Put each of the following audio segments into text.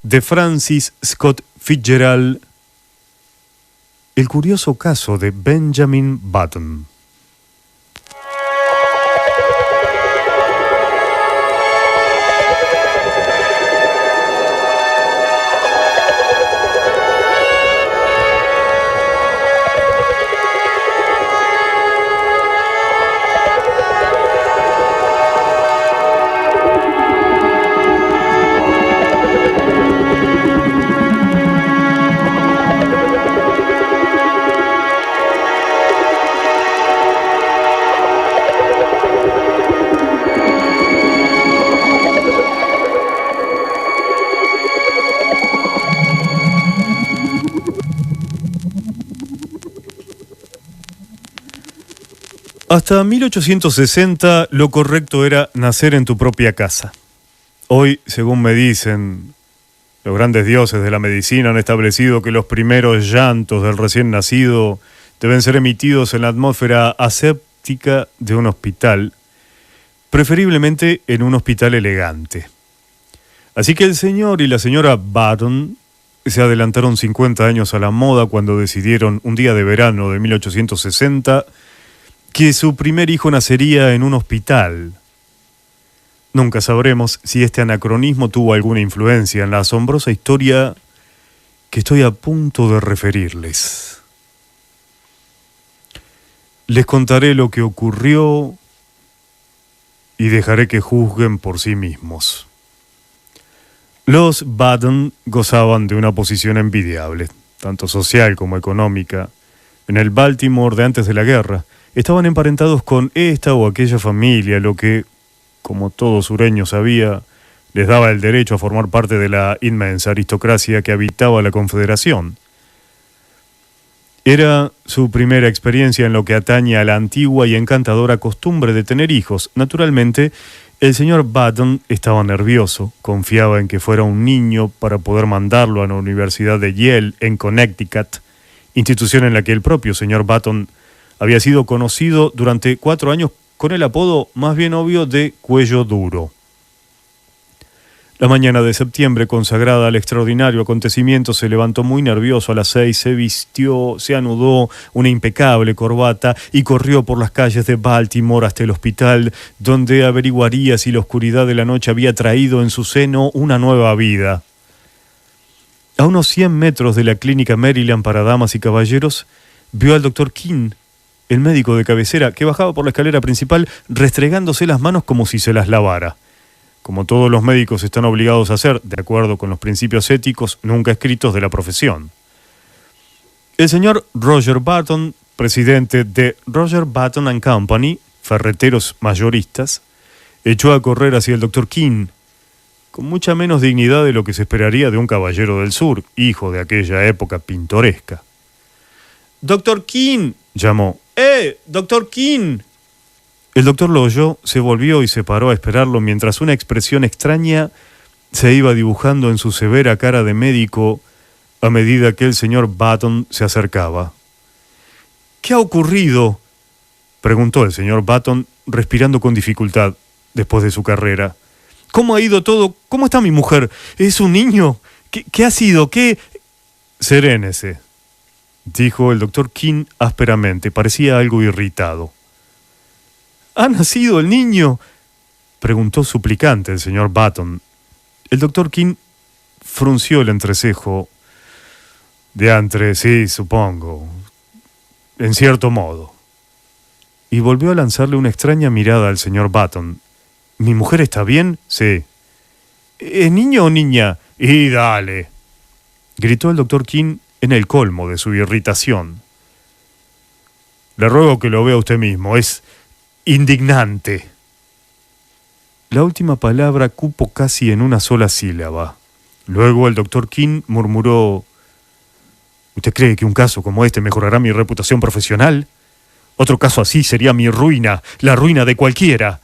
de Francis Scott Fitzgerald, el curioso caso de Benjamin Button. Hasta 1860 lo correcto era nacer en tu propia casa. Hoy, según me dicen, los grandes dioses de la medicina han establecido que los primeros llantos del recién nacido deben ser emitidos en la atmósfera aséptica de un hospital, preferiblemente en un hospital elegante. Así que el señor y la señora Button se adelantaron 50 años a la moda cuando decidieron, un día de verano de 1860, que su primer hijo nacería en un hospital. Nunca sabremos si este anacronismo tuvo alguna influencia en la asombrosa historia que estoy a punto de referirles. Les contaré lo que ocurrió y dejaré que juzguen por sí mismos. Los Button gozaban de una posición envidiable, tanto social como económica, en el Baltimore de antes de la guerra. Estaban emparentados con esta o aquella familia, lo que, como todo sureño sabía, les daba el derecho a formar parte de la inmensa aristocracia que habitaba la Confederación. Era su primera experiencia en lo que atañe a la antigua y encantadora costumbre de tener hijos. Naturalmente, el señor Button estaba nervioso, confiaba en que fuera un niño para poder mandarlo a la Universidad de Yale en Connecticut, institución en la que el propio señor Button había sido conocido durante 4 años con el apodo más bien obvio de Cuello Duro. La mañana de septiembre, consagrada al extraordinario acontecimiento, se levantó muy nervioso a las 6, se vistió, se anudó una impecable corbata y corrió por las calles de Baltimore hasta el hospital, donde averiguaría si la oscuridad de la noche había traído en su seno una nueva vida. A unos 100 metros de la clínica Maryland para damas y caballeros, vio al doctor King, el médico de cabecera, que bajaba por la escalera principal restregándose las manos como si se las lavara, como todos los médicos están obligados a hacer, de acuerdo con los principios éticos nunca escritos de la profesión. El señor Roger Button, presidente de Roger Button and Company, ferreteros mayoristas, echó a correr hacia el doctor King, con mucha menos dignidad de lo que se esperaría de un caballero del sur, hijo de aquella época pintoresca. «¡Doctor King!», llamó. ¡Doctor King!». El doctor lo oyó, se volvió y se paró a esperarlo mientras una expresión extraña se iba dibujando en su severa cara de médico a medida que el señor Button se acercaba. «¿Qué ha ocurrido?», preguntó el señor Button, respirando con dificultad después de su carrera. «¿Cómo ha ido todo? ¿Cómo está mi mujer? ¿Es un niño? ¿Qué ha sido? ¿Qué...?» «Serénese», dijo el doctor King ásperamente. Parecía algo irritado. «¿Ha nacido el niño?», preguntó suplicante el señor Button. El doctor King frunció el entrecejo. «Diantre, sí, supongo. En cierto modo». Y volvió a lanzarle una extraña mirada al señor Button. «¿Mi mujer está bien?». «Sí». «¿Es niño o niña?». «Y dale», gritó el doctor King en el colmo de su irritación. «Le ruego que lo vea usted mismo. Es indignante». La última palabra cupo casi en una sola sílaba. Luego el doctor King murmuró: «¿Usted cree que un caso como este mejorará mi reputación profesional? Otro caso así sería mi ruina, la ruina de cualquiera».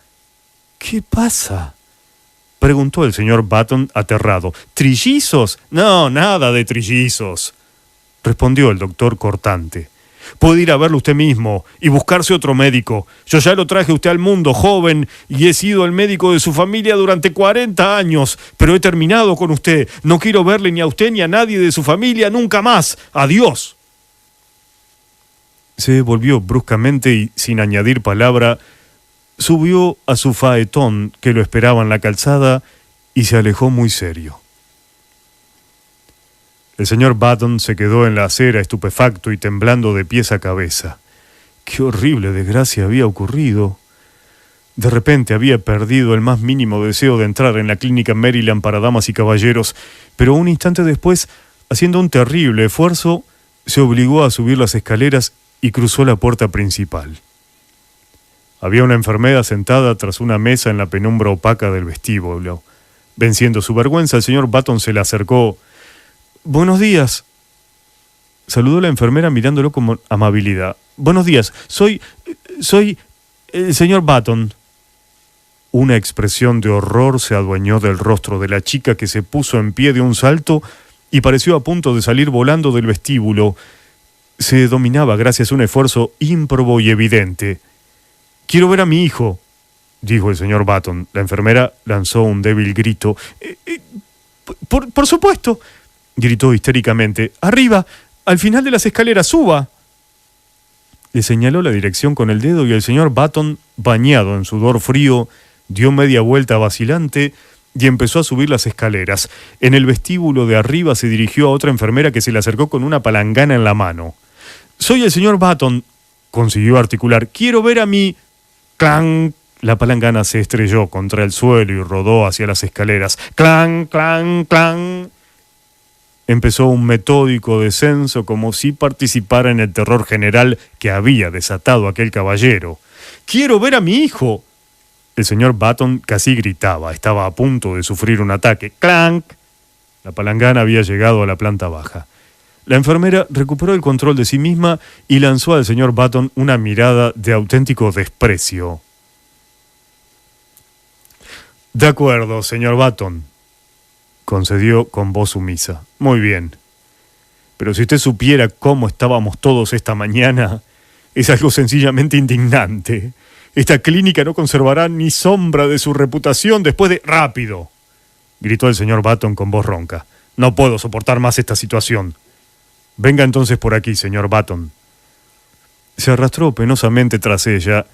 «¿Qué pasa?», preguntó el señor Button aterrado. «¿Trillizos?». «No, nada de trillizos», respondió el doctor cortante. Puede ir a verlo usted mismo y buscarse otro médico. Yo ya lo traje usted al mundo, joven, y he sido el médico de su familia durante 40 años, pero he terminado con usted. No quiero verle ni a usted ni a nadie de su familia nunca más. Adiós. Se volvió bruscamente y, sin añadir palabra, subió a su faetón que lo esperaba en la calzada y se alejó muy serio. El señor Button se quedó en la acera estupefacto y temblando de pies a cabeza. Qué horrible desgracia había ocurrido. De repente había perdido el más mínimo deseo de entrar en la clínica Maryland para damas y caballeros, pero un instante después, haciendo un terrible esfuerzo, se obligó a subir las escaleras y cruzó la puerta principal. Había una enfermera sentada tras una mesa en la penumbra opaca del vestíbulo. Venciendo su vergüenza, el señor Button se le acercó. «Buenos días», saludó la enfermera mirándolo con amabilidad. «Buenos días, soy el señor Button». Una expresión de horror se adueñó del rostro de la chica, que se puso en pie de un salto y pareció a punto de salir volando del vestíbulo. Se dominaba gracias a un esfuerzo ímprobo y evidente. «Quiero ver a mi hijo», dijo el señor Button. La enfermera lanzó un débil grito. Por supuesto», gritó histéricamente. «Arriba, al final de las escaleras, suba». Le señaló la dirección con el dedo y el señor Button, bañado en sudor frío, dio media vuelta vacilante y empezó a subir las escaleras. En el vestíbulo de arriba se dirigió a otra enfermera que se le acercó con una palangana en la mano. «Soy el señor Button», consiguió articular. «Quiero ver a mi...» ¡Clang! La palangana se estrelló contra el suelo y rodó hacia las escaleras. ¡Clang, clang, clang! Empezó un metódico descenso, como si participara en el terror general que había desatado aquel caballero. «¡Quiero ver a mi hijo!» El señor Button casi gritaba. Estaba a punto de sufrir un ataque. ¡Clank! La palangana había llegado a la planta baja. La enfermera recuperó el control de sí misma y lanzó al señor Button una mirada de auténtico desprecio. «De acuerdo, señor Button», concedió con voz sumisa. «Muy bien. Pero si usted supiera cómo estábamos todos esta mañana, es algo sencillamente indignante. Esta clínica no conservará ni sombra de su reputación después de...» «Rápido», gritó el señor Button con voz ronca. «No puedo soportar más esta situación. Venga entonces por aquí, señor Button». Se arrastró penosamente tras ella.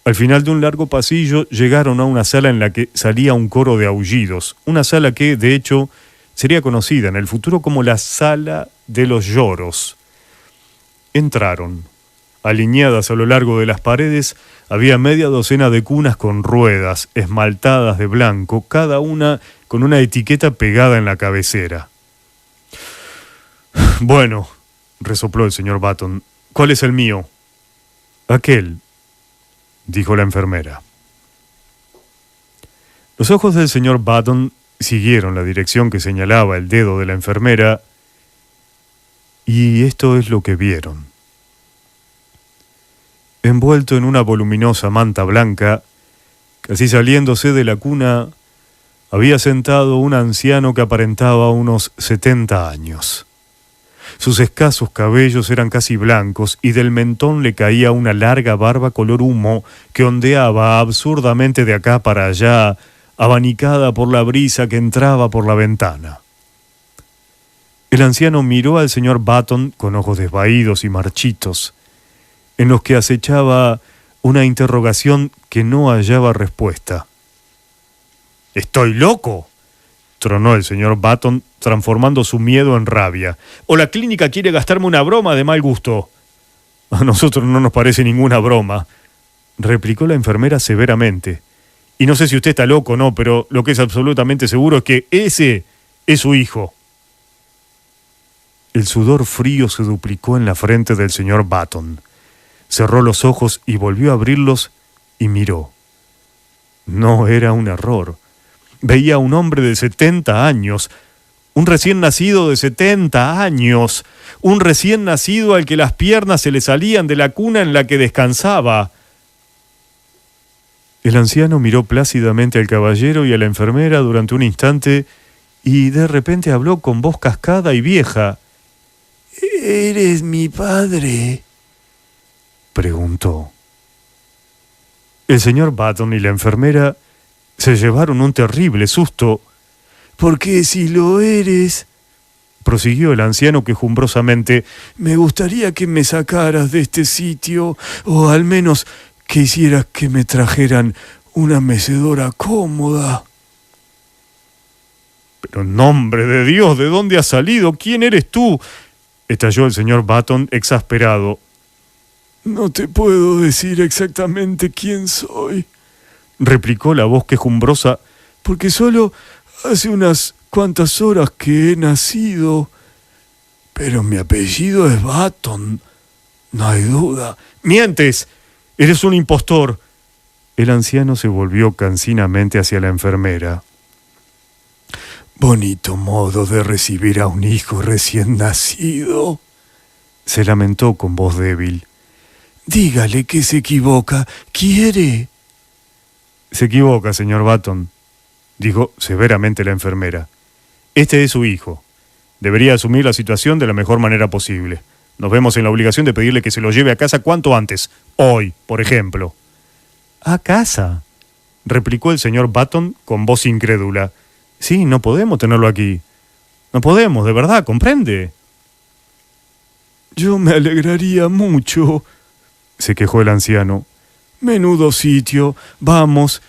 Al final de un largo pasillo llegaron a una sala en la que salía un coro de aullidos, una sala que, de hecho, sería conocida en el futuro como la Sala de los Lloros. Entraron. Alineadas a lo largo de las paredes, había media docena de cunas con ruedas, esmaltadas de blanco, cada una con una etiqueta pegada en la cabecera. «Bueno», resopló el señor Button, «¿cuál es el mío?» «Aquel», dijo la enfermera. Los ojos del señor Button siguieron la dirección que señalaba el dedo de la enfermera, y esto es lo que vieron. Envuelto en una voluminosa manta blanca, casi saliéndose de la cuna, había sentado un anciano que aparentaba unos 70 años. Sus escasos cabellos eran casi blancos y del mentón le caía una larga barba color humo que ondeaba absurdamente de acá para allá, abanicada por la brisa que entraba por la ventana. El anciano miró al señor Button con ojos desvaídos y marchitos, en los que acechaba una interrogación que no hallaba respuesta. «¿Estoy loco?», tronó el señor Button, transformando su miedo en rabia. «¿O la clínica quiere gastarme una broma de mal gusto?» «A nosotros no nos parece ninguna broma», replicó la enfermera severamente. «Y no sé si usted está loco o no, pero lo que es absolutamente seguro es que ese es su hijo». El sudor frío se duplicó en la frente del señor Button. Cerró los ojos y volvió a abrirlos y miró. No era un error. Veía a un hombre de 70 años, un recién nacido de 70 años, un recién nacido al que las piernas se le salían de la cuna en la que descansaba. El anciano miró plácidamente al caballero y a la enfermera durante un instante y de repente habló con voz cascada y vieja. «¿Eres mi padre?», preguntó. El señor Button y la enfermera se llevaron un terrible susto. «Porque si lo eres», prosiguió el anciano quejumbrosamente, «me gustaría que me sacaras de este sitio, o al menos que hicieras que me trajeran una mecedora cómoda». «Pero en nombre de Dios, ¿de dónde has salido? ¿Quién eres tú?», estalló el señor Button exasperado. «No te puedo decir exactamente quién soy», replicó la voz quejumbrosa, «porque solo hace unas cuantas horas que he nacido. Pero mi apellido es Button, no hay duda». «¡Mientes! ¡Eres un impostor!». El anciano se volvió cansinamente hacia la enfermera. «Bonito modo de recibir a un hijo recién nacido», se lamentó con voz débil. «Dígale que se equivoca. ¿Quiere?». «Se equivoca, señor Button», dijo severamente la enfermera. «Este es su hijo. Debería asumir la situación de la mejor manera posible. Nos vemos en la obligación de pedirle que se lo lleve a casa cuanto antes. Hoy, por ejemplo». «¿A casa?», replicó el señor Button con voz incrédula. «Sí, no podemos tenerlo aquí. No podemos, de verdad, ¿comprende?». «Yo me alegraría mucho», se quejó el anciano. «Menudo sitio. Vamos,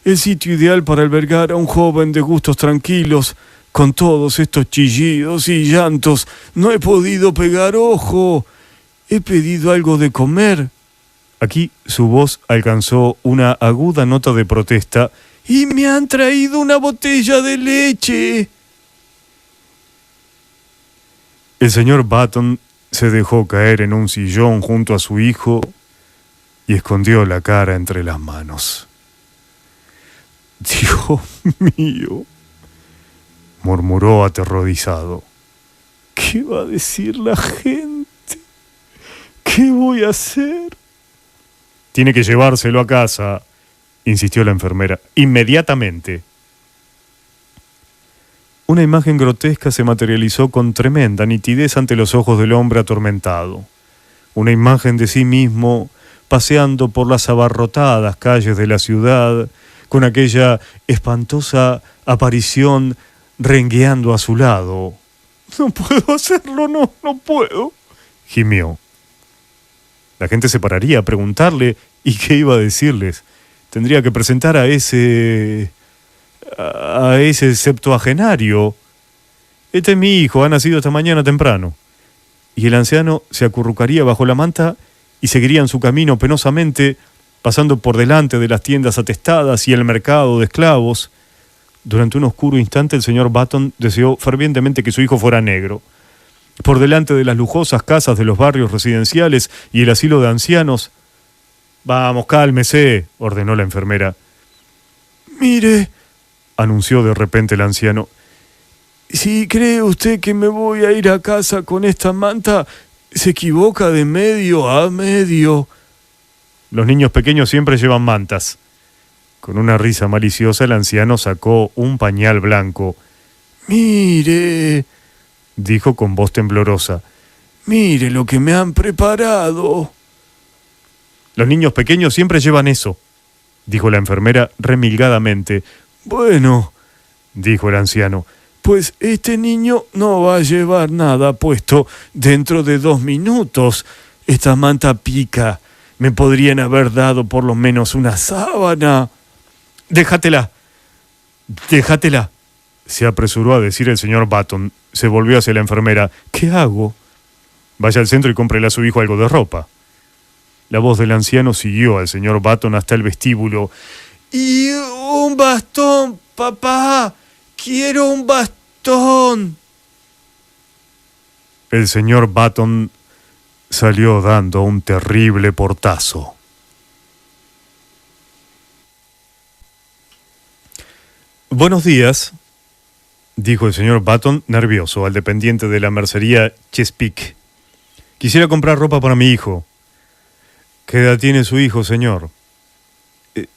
el sitio ideal para albergar a un joven de gustos tranquilos. Con todos estos chillidos y llantos, no he podido pegar ojo. He pedido algo de comer». Aquí su voz alcanzó una aguda nota de protesta. «Y me han traído una botella de leche». El señor Button se dejó caer en un sillón junto a su hijo y escondió la cara entre las manos. «Dios mío», murmuró aterrorizado. «¿Qué va a decir la gente? ¿Qué voy a hacer?». «Tiene que llevárselo a casa», insistió la enfermera. «Inmediatamente». Una imagen grotesca se materializó con tremenda nitidez ante los ojos del hombre atormentado. Una imagen de sí mismo paseando por las abarrotadas calles de la ciudad, con aquella espantosa aparición rengueando a su lado. «No puedo hacerlo, no puedo», gimió. La gente se pararía a preguntarle, ¿y qué iba a decirles? Tendría que presentar a ese septuagenario. «Este es mi hijo, ha nacido esta mañana temprano». Y el anciano se acurrucaría bajo la manta y seguirían su camino penosamente, pasando por delante de las tiendas atestadas y el mercado de esclavos. Durante un oscuro instante el señor Button deseó fervientemente que su hijo fuera negro. Por delante de las lujosas casas de los barrios residenciales y el asilo de ancianos. «Vamos, cálmese», ordenó la enfermera. «Mire», anunció de repente el anciano, «si cree usted que me voy a ir a casa con esta manta, se equivoca de medio a medio». «Los niños pequeños siempre llevan mantas». Con una risa maliciosa el anciano sacó un pañal blanco. «Mire», dijo con voz temblorosa, «mire lo que me han preparado». «Los niños pequeños siempre llevan eso», dijo la enfermera remilgadamente. «Bueno», dijo el anciano, «pues este niño no va a llevar nada puesto dentro de 2 minutos. Esta manta pica. Me podrían haber dado por lo menos una sábana». «Déjatela, se apresuró a decir el señor Button. Se volvió hacia la enfermera. «¿Qué hago?». «Vaya al centro y cómprele a su hijo algo de ropa». La voz del anciano siguió al señor Button hasta el vestíbulo. «Y un bastón, papá. Quiero un bastón». El señor Button salió dando un terrible portazo. «Buenos días», dijo el señor Button, nervioso, al dependiente de la mercería Chesapeake. «Quisiera comprar ropa para mi hijo». «¿Qué edad tiene su hijo, señor?».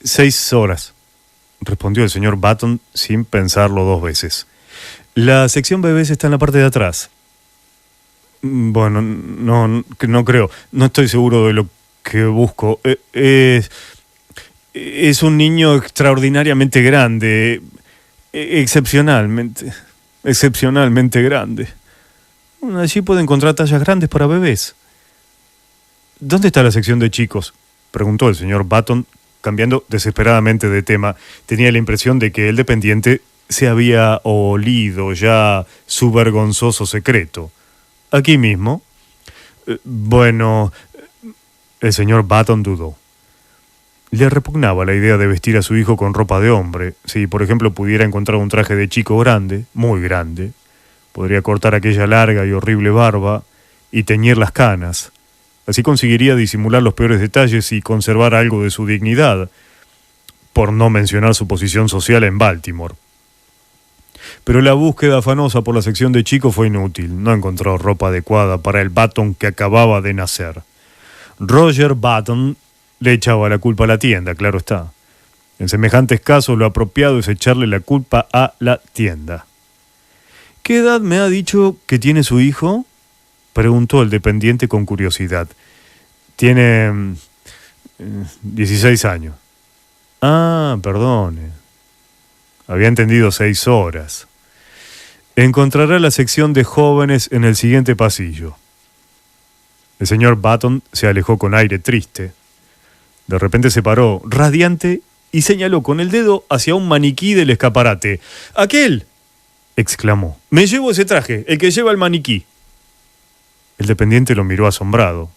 6 horas», respondió el señor Button sin pensarlo 2 veces. «La sección bebés está en la parte de atrás». «Bueno, no creo. No estoy seguro de lo que busco. Es un niño extraordinariamente grande, excepcionalmente grande. Allí puede encontrar tallas grandes para bebés. ¿Dónde está la sección de chicos?, preguntó el señor Button, cambiando desesperadamente de tema. Tenía la impresión de que el dependiente se había olido ya su vergonzoso secreto. ¿Aquí mismo? Bueno, el señor Button dudó. Le repugnaba la idea de vestir a su hijo con ropa de hombre. Si, por ejemplo, pudiera encontrar un traje de chico grande, muy grande, podría cortar aquella larga y horrible barba y teñir las canas. Así conseguiría disimular los peores detalles y conservar algo de su dignidad, por no mencionar su posición social en Baltimore. Pero la búsqueda afanosa por la sección de chicos fue inútil. No encontró ropa adecuada para el Button que acababa de nacer. Roger Button le echaba la culpa a la tienda, claro está. En semejantes casos lo apropiado es echarle la culpa a la tienda. ¿Qué edad me ha dicho que tiene su hijo?, preguntó el dependiente con curiosidad. Tiene 16 años. Ah, perdone. Había entendido 6 horas. Encontrará la sección de jóvenes en el siguiente pasillo. El señor Button se alejó con aire triste. De repente se paró, radiante, y señaló con el dedo hacia un maniquí del escaparate. ¡Aquel!, exclamó. «Me llevo ese traje, el que lleva el maniquí». El dependiente lo miró asombrado.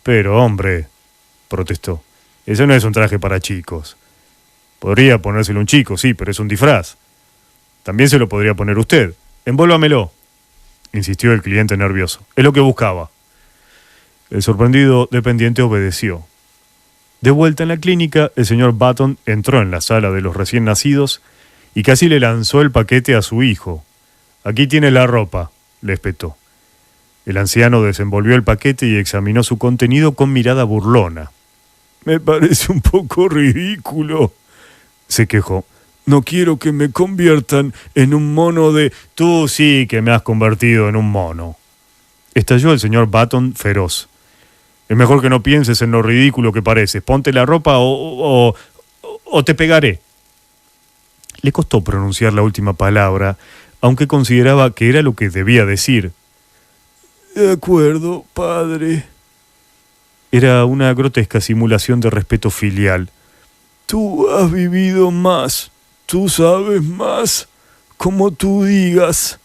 «Pero, hombre», protestó, «ese no es un traje para chicos. Podría ponérselo un chico, sí, pero es un disfraz. También se lo podría poner usted. Envuélvamelo», insistió el cliente nervioso. «Es lo que buscaba». El sorprendido dependiente obedeció. De vuelta en la clínica, el señor Button entró en la sala de los recién nacidos y casi le lanzó el paquete a su hijo. «Aquí tiene la ropa», le espetó. El anciano desenvolvió el paquete y examinó su contenido con mirada burlona. «Me parece un poco ridículo», se quejó. «No quiero que me conviertan en un mono de...» «Tú sí que me has convertido en un mono», estalló el señor Button feroz. «Es mejor que no pienses en lo ridículo que pareces. Ponte la ropa o te pegaré». Le costó pronunciar la última palabra, aunque consideraba que era lo que debía decir. «De acuerdo, padre». Era una grotesca simulación de respeto filial. «Tú has vivido más, tú sabes más, como tú digas».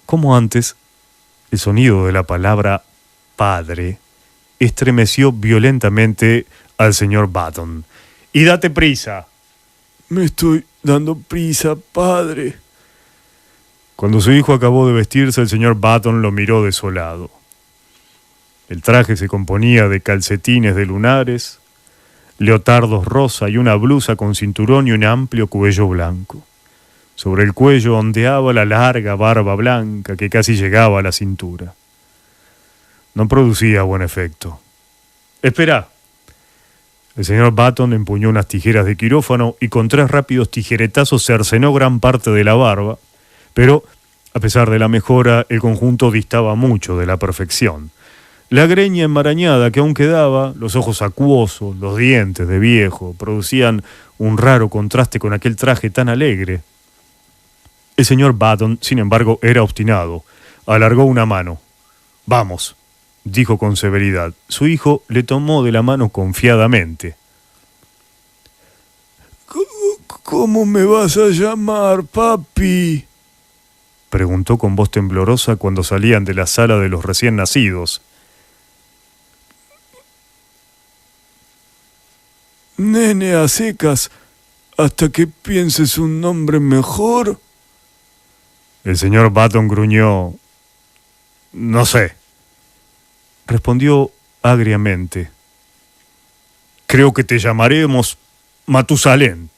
Como antes, el sonido de la palabra padre estremeció violentamente al señor Button. «Y date prisa». «Me estoy dando prisa, padre». Cuando su hijo acabó de vestirse, el señor Button lo miró desolado. El traje se componía de calcetines de lunares, leotardos rosa y una blusa con cinturón y un amplio cuello blanco. Sobre el cuello ondeaba la larga barba blanca que casi llegaba a la cintura. No producía buen efecto. «Espera». El señor Button empuñó unas tijeras de quirófano y con 3 rápidos tijeretazos cercenó gran parte de la barba, pero, a pesar de la mejora, el conjunto distaba mucho de la perfección. La greña enmarañada que aún quedaba, los ojos acuosos, los dientes de viejo, producían un raro contraste con aquel traje tan alegre. El señor Button, sin embargo, era obstinado. Alargó una mano. «Vamos», dijo con severidad. Su hijo le tomó de la mano confiadamente. «¿Cómo me vas a llamar, papi?», preguntó con voz temblorosa cuando salían de la sala de los recién nacidos. «Nene a secas, hasta que pienses un nombre mejor». El señor Button gruñó. «No sé», respondió agriamente. «Creo que te llamaremos Matusalén».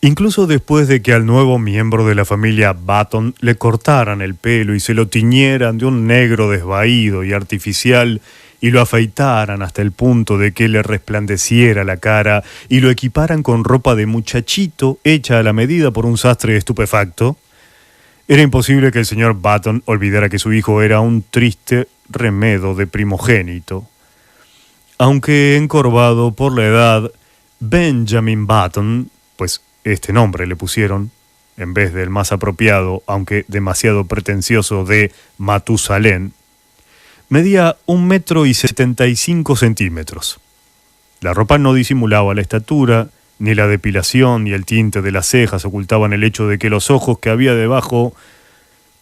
Incluso después de que al nuevo miembro de la familia Button le cortaran el pelo y se lo tiñeran de un negro desvaído y artificial y lo afeitaran hasta el punto de que le resplandeciera la cara y lo equiparan con ropa de muchachito hecha a la medida por un sastre estupefacto, era imposible que el señor Button olvidara que su hijo era un triste remedo de primogénito. Aunque encorvado por la edad, Benjamin Button, pues este nombre le pusieron, en vez del más apropiado, aunque demasiado pretencioso, de Matusalén, medía 1,75 metros. La ropa no disimulaba la estatura, ni la depilación ni el tinte de las cejas ocultaban el hecho de que los ojos que había debajo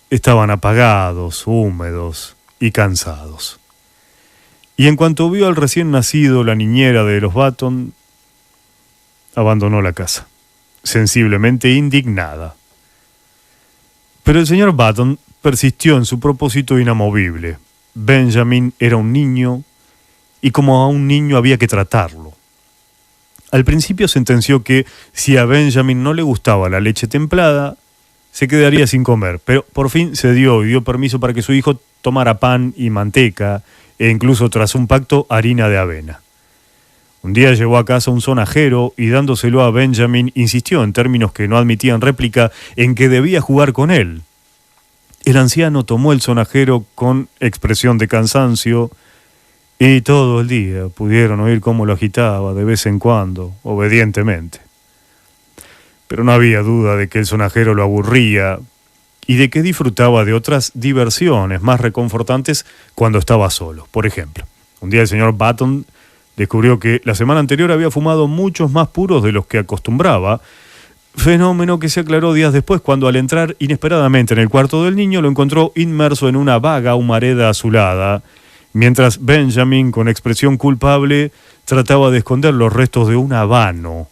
estaban apagados, húmedos y cansados. Y en cuanto vio al recién nacido, la niñera de los Button abandonó la casa, sensiblemente indignada. Pero el señor Button persistió en su propósito inamovible. Benjamin era un niño, y como a un niño había que tratarlo. Al principio sentenció que si a Benjamin no le gustaba la leche templada, se quedaría sin comer, pero por fin cedió y dio permiso para que su hijo tomara pan y manteca, e incluso tras un pacto harina de avena. Un día llevó a casa un sonajero y dándoselo a Benjamin insistió en términos que no admitían réplica en que debía jugar con él. El anciano tomó el sonajero con expresión de cansancio y todo el día pudieron oír cómo lo agitaba de vez en cuando, obedientemente. Pero no había duda de que el sonajero lo aburría y de que disfrutaba de otras diversiones más reconfortantes cuando estaba solo. Por ejemplo, un día el señor Button descubrió que la semana anterior había fumado muchos más puros de los que acostumbraba, fenómeno que se aclaró días después cuando al entrar inesperadamente en el cuarto del niño lo encontró inmerso en una vaga humareda azulada, mientras Benjamin, con expresión culpable, trataba de esconder los restos de un habano.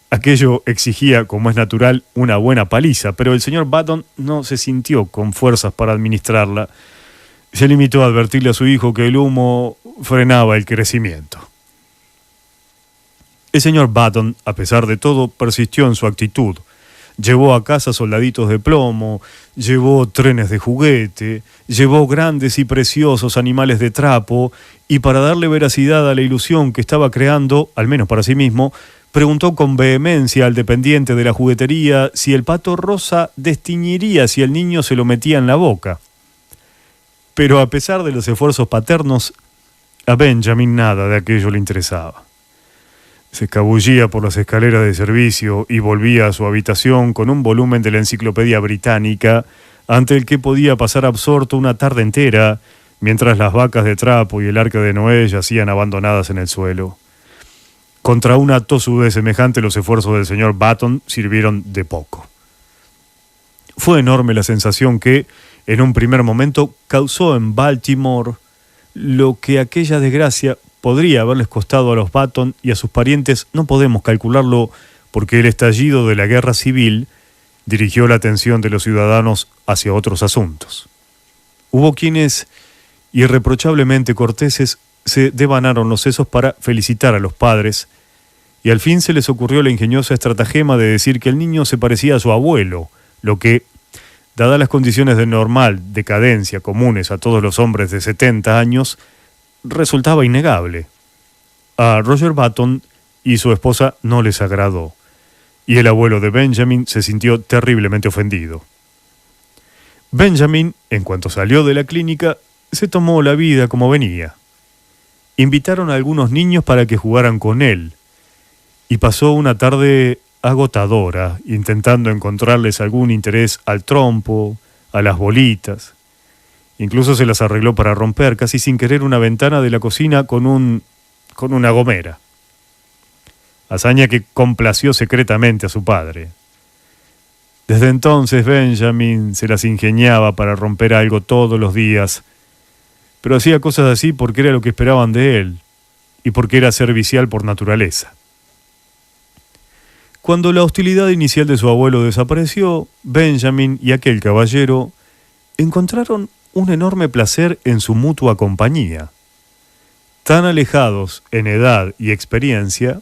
Aquello exigía, como es natural, una buena paliza, pero el señor Button no se sintió con fuerzas para administrarla. Se limitó a advertirle a su hijo que el humo frenaba el crecimiento. El señor Button, a pesar de todo, persistió en su actitud. Llevó a casa soldaditos de plomo, llevó trenes de juguete, llevó grandes y preciosos animales de trapo, y para darle veracidad a la ilusión que estaba creando, al menos para sí mismo, preguntó con vehemencia al dependiente de la juguetería si el pato rosa destiñiría si el niño se lo metía en la boca. Pero a pesar de los esfuerzos paternos, a Benjamin nada de aquello le interesaba. Se escabullía por las escaleras de servicio y volvía a su habitación con un volumen de la Enciclopedia Británica, ante el que podía pasar absorto una tarde entera, mientras las vacas de trapo y el arca de Noé yacían abandonadas en el suelo. Contra una tosudez semejante, los esfuerzos del señor Button sirvieron de poco. Fue enorme la sensación que, en un primer momento, causó en Baltimore lo que aquella desgracia podría haberles costado a los Button y a sus parientes. No podemos calcularlo porque el estallido de la guerra civil dirigió la atención de los ciudadanos hacia otros asuntos. Hubo quienes, irreprochablemente corteses, se devanaron los sesos para felicitar a los padres, y al fin se les ocurrió la ingeniosa estratagema de decir que el niño se parecía a su abuelo, lo que, dadas las condiciones de normal decadencia comunes a todos los hombres de 70 años, resultaba innegable. A Roger Button y su esposa no les agradó, y el abuelo de Benjamin se sintió terriblemente ofendido. Benjamin, en cuanto salió de la clínica, se tomó la vida como venía. Invitaron a algunos niños para que jugaran con él, y pasó una tarde agotadora, intentando encontrarles algún interés al trompo, a las bolitas. Incluso se las arregló para romper, casi sin querer, una ventana de la cocina con una gomera. Hazaña que complació secretamente a su padre. Desde entonces Benjamin se las ingeniaba para romper algo todos los días, pero hacía cosas así porque era lo que esperaban de él y porque era servicial por naturaleza. Cuando la hostilidad inicial de su abuelo desapareció, Benjamin y aquel caballero encontraron un enorme placer en su mutua compañía. Tan alejados en edad y experiencia,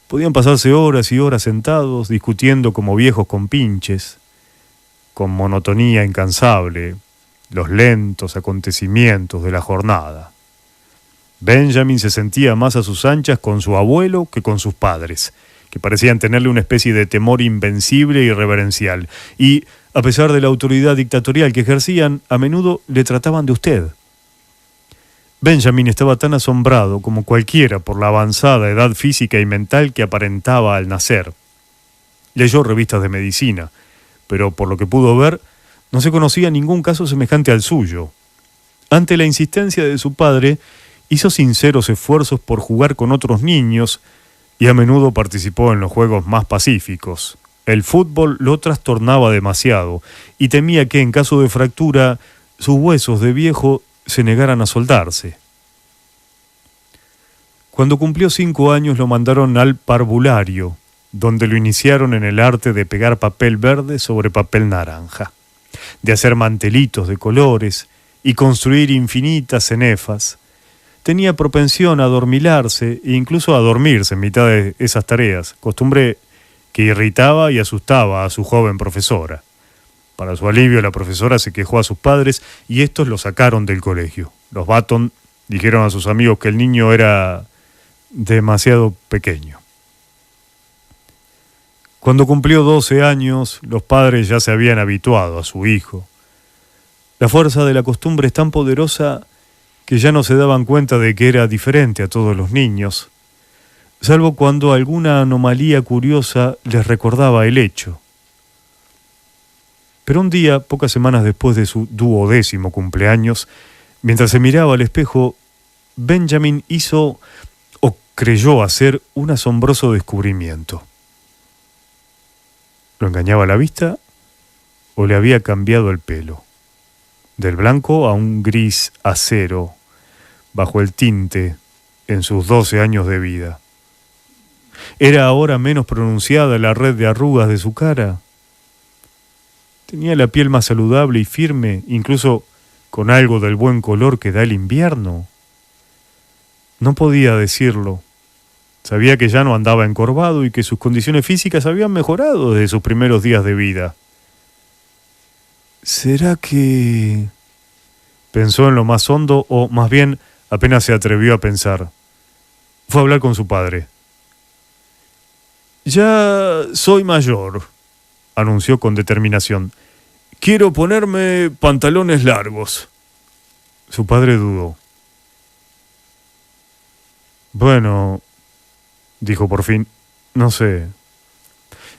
podían pasarse horas y horas sentados discutiendo como viejos compinches, con monotonía incansable, los lentos acontecimientos de la jornada. Benjamin se sentía más a sus anchas con su abuelo que con sus padres, que parecían tenerle una especie de temor invencible y reverencial, y A pesar de la autoridad dictatorial que ejercían, a menudo le trataban de usted. Benjamin estaba tan asombrado como cualquiera por la avanzada edad física y mental que aparentaba al nacer. Leyó revistas de medicina, pero por lo que pudo ver, no se conocía ningún caso semejante al suyo. Ante la insistencia de su padre, hizo sinceros esfuerzos por jugar con otros niños y a menudo participó en los juegos más pacíficos. El fútbol lo trastornaba demasiado y temía que en caso de fractura sus huesos de viejo se negaran a soldarse. Cuando cumplió 5 años lo mandaron al parvulario, donde lo iniciaron en el arte de pegar papel verde sobre papel naranja, de hacer mantelitos de colores y construir infinitas cenefas. Tenía propensión a adormilarse e incluso a dormirse en mitad de esas tareas, costumbre que irritaba y asustaba a su joven profesora. Para su alivio, la profesora se quejó a sus padres y estos lo sacaron del colegio. Los Button dijeron a sus amigos que el niño era demasiado pequeño. Cuando cumplió 12 años, los padres ya se habían habituado a su hijo. La fuerza de la costumbre es tan poderosa que ya no se daban cuenta de que era diferente a todos los niños, salvo cuando alguna anomalía curiosa les recordaba el hecho. Pero un día, pocas semanas después de su 12º cumpleaños, mientras se miraba al espejo, Benjamin hizo o creyó hacer un asombroso descubrimiento. ¿Lo engañaba la vista o le había cambiado el pelo? Del blanco a un gris acero, bajo el tinte en sus 12 años de vida. ¿Era ahora menos pronunciada la red de arrugas de su cara? Tenía la piel más saludable y firme, incluso con algo del buen color que da el invierno. No podía decirlo. Sabía que ya no andaba encorvado y que sus condiciones físicas habían mejorado desde sus primeros días de vida. ¿Será que...? Pensó en lo más hondo, o más bien apenas se atrevió a pensar. Fue a hablar con su padre. «Ya soy mayor», anunció con determinación. «Quiero ponerme pantalones largos». Su padre dudó. «Bueno», dijo por fin, «no sé.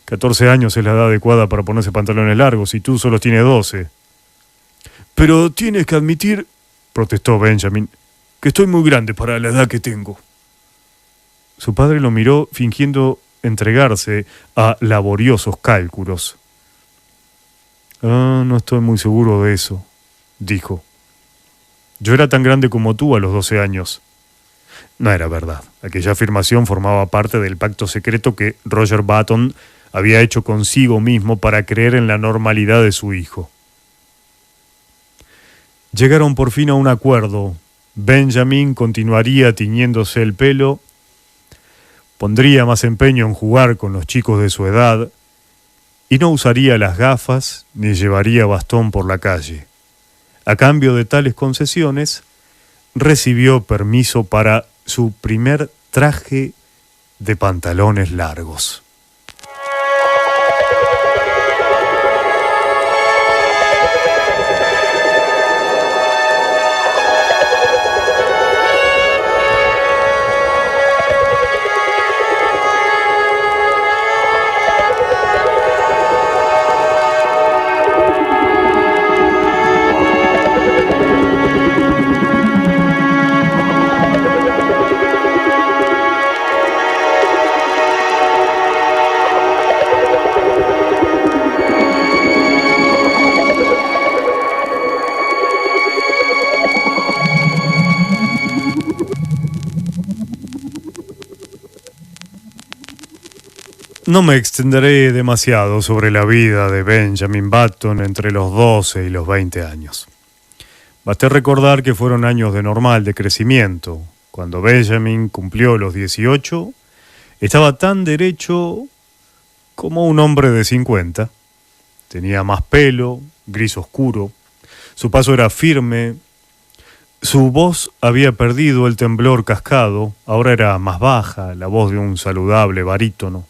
14 años es la edad adecuada para ponerse pantalones largos y tú solo tienes 12. «Pero tienes que admitir», protestó Benjamin, «que estoy muy grande para la edad que tengo». Su padre lo miró fingiendo entregarse a laboriosos cálculos. «No estoy muy seguro de eso», dijo. «Yo era tan grande como tú a los 12 años». No era verdad. Aquella afirmación formaba parte del pacto secreto que Roger Button había hecho consigo mismo para creer en la normalidad de su hijo. Llegaron por fin a un acuerdo. Benjamin continuaría tiñéndose el pelo, pondría más empeño en jugar con los chicos de su edad y no usaría las gafas ni llevaría bastón por la calle. A cambio de tales concesiones, recibió permiso para su primer traje de pantalones largos. No me extenderé demasiado sobre la vida de Benjamin Button entre los 12 y los 20 años. Basté recordar que fueron años de normal de crecimiento. Cuando Benjamin cumplió los 18, estaba tan derecho como un hombre de 50. Tenía más pelo, gris oscuro, su paso era firme, su voz había perdido el temblor cascado, ahora era más baja, la voz de un saludable barítono.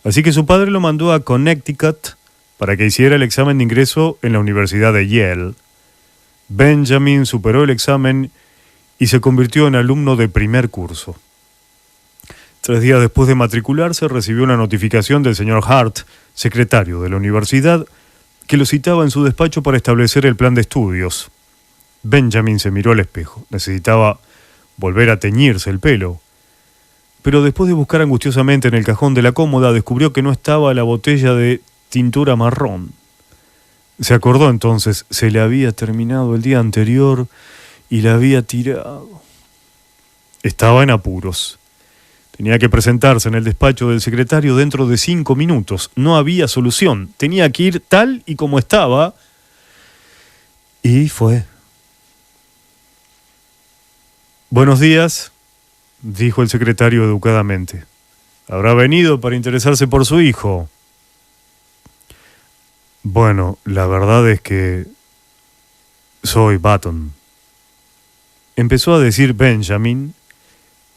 Así que su padre lo mandó a Connecticut para que hiciera el examen de ingreso en la Universidad de Yale. Benjamin superó el examen y se convirtió en alumno de primer curso. 3 días después de matricularse, recibió una notificación del señor Hart, secretario de la universidad, que lo citaba en su despacho para establecer el plan de estudios. Benjamin se miró al espejo. Necesitaba volver a teñirse el pelo. Pero después de buscar angustiosamente en el cajón de la cómoda, descubrió que no estaba la botella de tintura marrón. Se acordó entonces, se le había terminado el día anterior y la había tirado. Estaba en apuros. Tenía que presentarse en el despacho del secretario dentro de 5 minutos. No había solución. Tenía que ir tal y como estaba. Y fue. «Buenos días», dijo el secretario educadamente. «¿Habrá venido para interesarse por su hijo?» «Bueno, la verdad es que soy Button», empezó a decir Benjamin,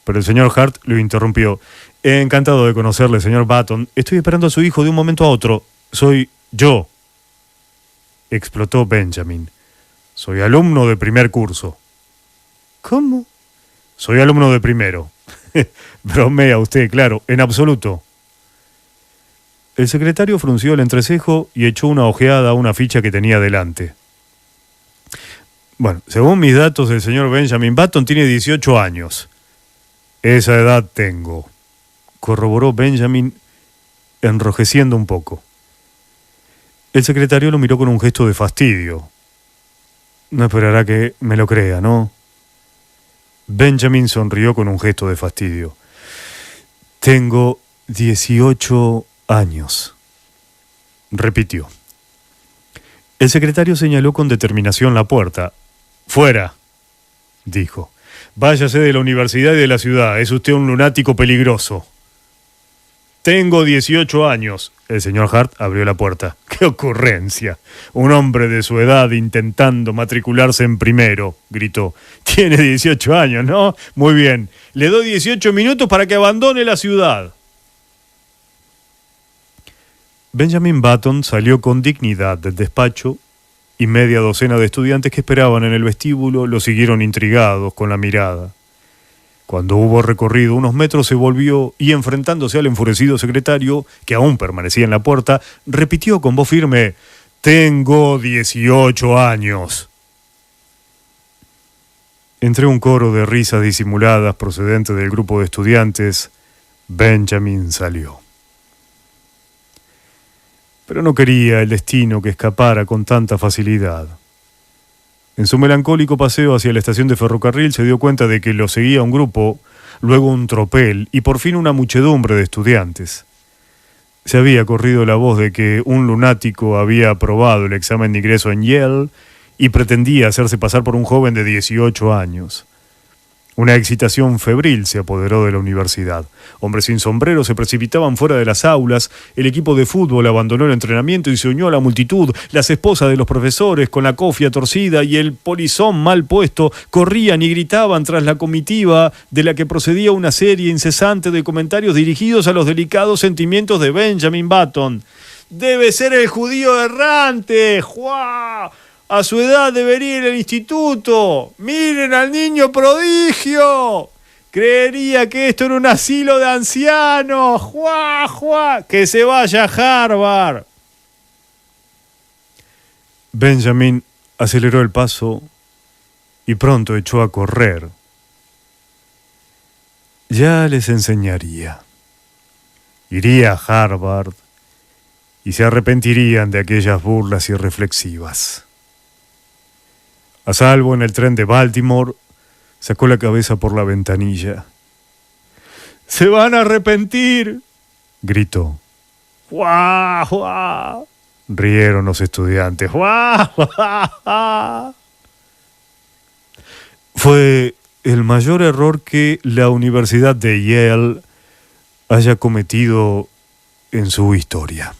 pero el señor Hart lo interrumpió. «Encantado de conocerle, señor Button. Estoy esperando a su hijo de un momento a otro. Soy yo», explotó Benjamin. «Soy alumno de primer curso». «¿Cómo?» «Soy alumno de primero». «Bromea usted, claro, en absoluto». El secretario frunció el entrecejo y echó una ojeada a una ficha que tenía delante. «Bueno, según mis datos, el señor Benjamin Button tiene 18 años. Esa edad tengo», corroboró Benjamin, enrojeciendo un poco. El secretario lo miró con un gesto de fastidio. «No esperará que me lo crea, ¿no?» Benjamin sonrió con un gesto de fastidio. «Tengo 18 años», repitió. El secretario señaló con determinación la puerta. «Fuera», dijo. «Váyase de la universidad y de la ciudad. Es usted un lunático peligroso». «Tengo 18 años». El señor Hart abrió la puerta. «¡Qué ocurrencia! Un hombre de su edad intentando matricularse en primero», gritó. «Tiene 18 años, ¿no? Muy bien. Le doy 18 minutos para que abandone la ciudad». Benjamin Button salió con dignidad del despacho y media docena de estudiantes que esperaban en el vestíbulo lo siguieron intrigados con la mirada. Cuando hubo recorrido unos metros se volvió y, enfrentándose al enfurecido secretario, que aún permanecía en la puerta, repitió con voz firme: «Tengo 18 años». Entre un coro de risas disimuladas procedente del grupo de estudiantes, Benjamin salió. Pero no quería el destino que escapara con tanta facilidad. En su melancólico paseo hacia la estación de ferrocarril se dio cuenta de que lo seguía un grupo, luego un tropel y por fin una muchedumbre de estudiantes. Se había corrido la voz de que un lunático había aprobado el examen de ingreso en Yale y pretendía hacerse pasar por un joven de 18 años. Una excitación febril se apoderó de la universidad. Hombres sin sombrero se precipitaban fuera de las aulas, el equipo de fútbol abandonó el entrenamiento y se unió a la multitud. Las esposas de los profesores, con la cofia torcida y el polizón mal puesto, corrían y gritaban tras la comitiva de la que procedía una serie incesante de comentarios dirigidos a los delicados sentimientos de Benjamin Button. «¡Debe ser el judío errante! ¡Juá! A su edad debería ir al instituto. ¡Miren al niño prodigio! Creería que esto era un asilo de ancianos. ¡Juá, juá! ¡Que se vaya a Harvard!» Benjamin aceleró el paso y pronto echó a correr. Ya les enseñaría. Iría a Harvard y se arrepentirían de aquellas burlas irreflexivas. A salvo en el tren de Baltimore, sacó la cabeza por la ventanilla. «¡Se van a arrepentir!», gritó. «¡Juá, juá!», rieron los estudiantes. «¡Juá, juá, juá!». Fue el mayor error que la Universidad de Yale haya cometido en su historia.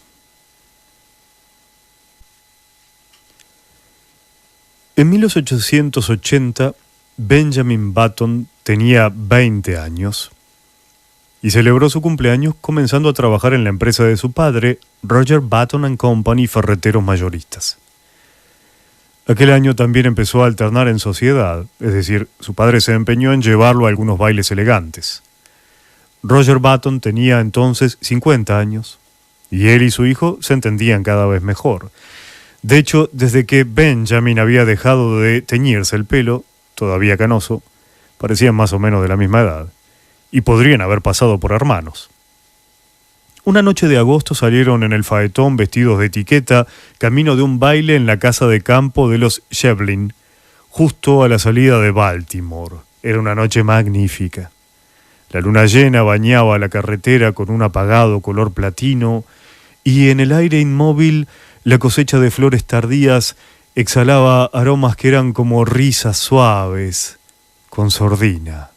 En 1880, Benjamin Button tenía 20 años y celebró su cumpleaños comenzando a trabajar en la empresa de su padre, Roger Button Company, ferreteros mayoristas. Aquel año también empezó a alternar en sociedad, es decir, su padre se empeñó en llevarlo a algunos bailes elegantes. Roger Button tenía entonces 50 años, y él y su hijo se entendían cada vez mejor. De hecho, desde que Benjamin había dejado de teñirse el pelo, todavía canoso, parecían más o menos de la misma edad, y podrían haber pasado por hermanos. Una noche de agosto salieron en el faetón vestidos de etiqueta, camino de un baile en la casa de campo de los Shevlin, justo a la salida de Baltimore. Era una noche magnífica. La luna llena bañaba la carretera con un apagado color platino, y en el aire inmóvil la cosecha de flores tardías exhalaba aromas que eran como risas suaves, con sordina.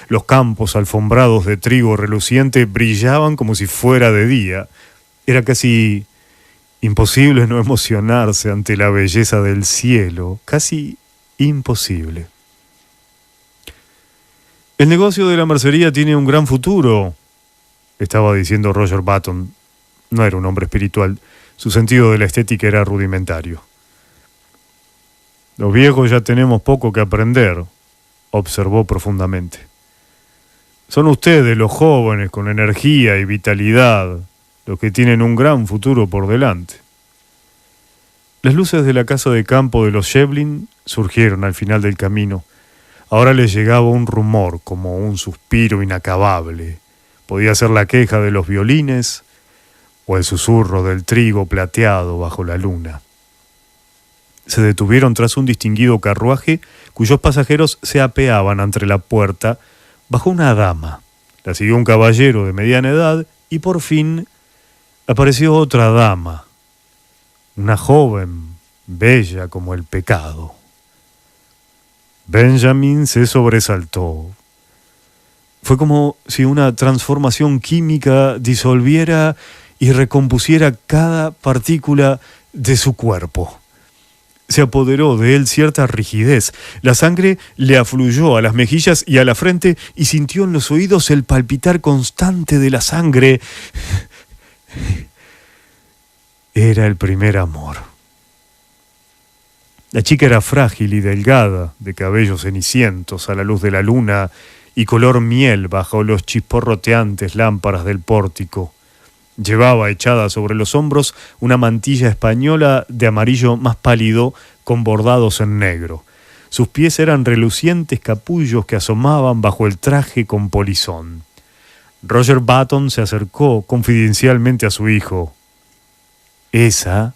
Los campos alfombrados de trigo reluciente brillaban como si fuera de día. Era casi imposible no emocionarse ante la belleza del cielo, casi imposible. El negocio de la mercería tiene un gran futuro, estaba diciendo Roger Button. No era un hombre espiritual, su sentido de la estética era rudimentario. Los viejos ya tenemos poco que aprender, observó profundamente. Son ustedes, los jóvenes, con energía y vitalidad, los que tienen un gran futuro por delante. Las luces de la casa de campo de los Shevlin surgieron al final del camino. Ahora les llegaba un rumor, como un suspiro inacabable. Podía ser la queja de los violines o el susurro del trigo plateado bajo la luna. Se detuvieron tras un distinguido carruaje cuyos pasajeros se apeaban ante la puerta. Bajó una dama, la siguió un caballero de mediana edad y por fin apareció otra dama, una joven, bella como el pecado. Benjamin se sobresaltó. Fue como si una transformación química disolviera y recompusiera cada partícula de su cuerpo. Se apoderó de él cierta rigidez. La sangre le afluyó a las mejillas y a la frente y sintió en los oídos el palpitar constante de la sangre. Era el primer amor. La chica era frágil y delgada, de cabellos cenicientos a la luz de la luna y color miel bajo los chisporroteantes lámparas del pórtico. Llevaba echada sobre los hombros una mantilla española de amarillo más pálido con bordados en negro. Sus pies eran relucientes capullos que asomaban bajo el traje con polizón. Roger Button se acercó confidencialmente a su hijo. «Esa»,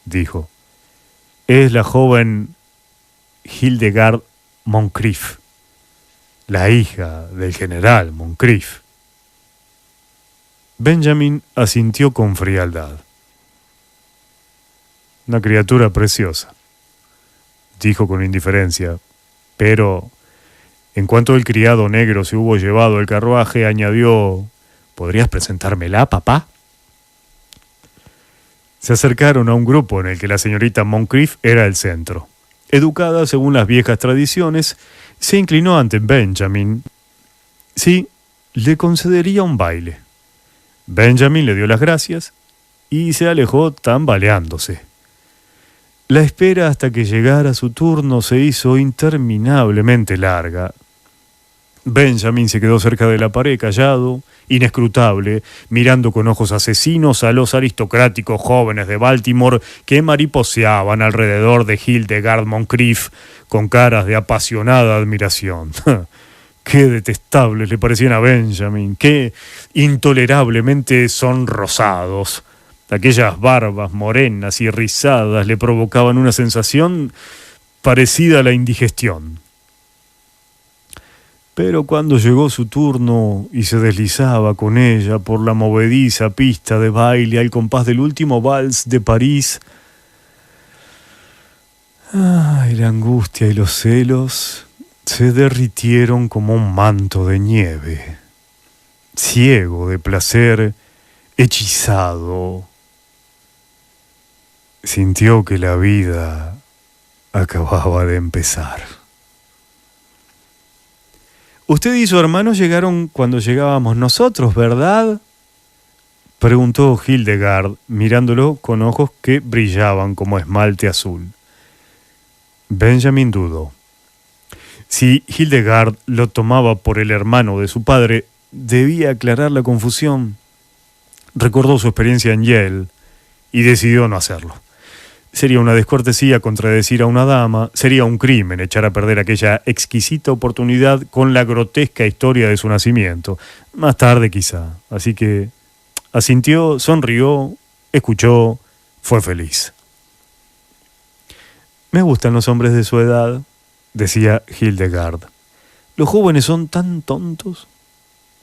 dijo, «es la joven Hildegard Moncrief, la hija del general Moncrief». Benjamin asintió con frialdad. «Una criatura preciosa», dijo con indiferencia, pero en cuanto el criado negro se hubo llevado el carruaje, añadió, «¿Podrías presentármela, papá?». Se acercaron a un grupo en el que la señorita Moncrief era el centro. Educada según las viejas tradiciones, se inclinó ante Benjamin. Sí, le concedería un baile. Benjamin le dio las gracias y se alejó tambaleándose. La espera hasta que llegara su turno se hizo interminablemente larga. Benjamin se quedó cerca de la pared, callado, inescrutable, mirando con ojos asesinos a los aristocráticos jóvenes de Baltimore que mariposeaban alrededor de Hildegard Moncrief con caras de apasionada admiración. Qué detestables le parecían a Benjamin, qué intolerablemente sonrosados. Aquellas barbas morenas y rizadas le provocaban una sensación parecida a la indigestión. Pero cuando llegó su turno y se deslizaba con ella por la movediza pista de baile al compás del último vals de París, la angustia y los celos se derritieron como un manto de nieve. Ciego de placer, hechizado, sintió que la vida acababa de empezar. Usted y su hermano llegaron cuando llegábamos nosotros, ¿verdad? Preguntó Hildegard, mirándolo con ojos que brillaban como esmalte azul. Benjamin dudó. Si Hildegard lo tomaba por el hermano de su padre, debía aclarar la confusión. Recordó su experiencia en Yale y decidió no hacerlo. Sería una descortesía contradecir a una dama, sería un crimen echar a perder aquella exquisita oportunidad con la grotesca historia de su nacimiento. Más tarde quizá. Así que asintió, sonrió, escuchó, fue feliz. Me gustan los hombres de su edad, decía Hildegard. Los jóvenes son tan tontos.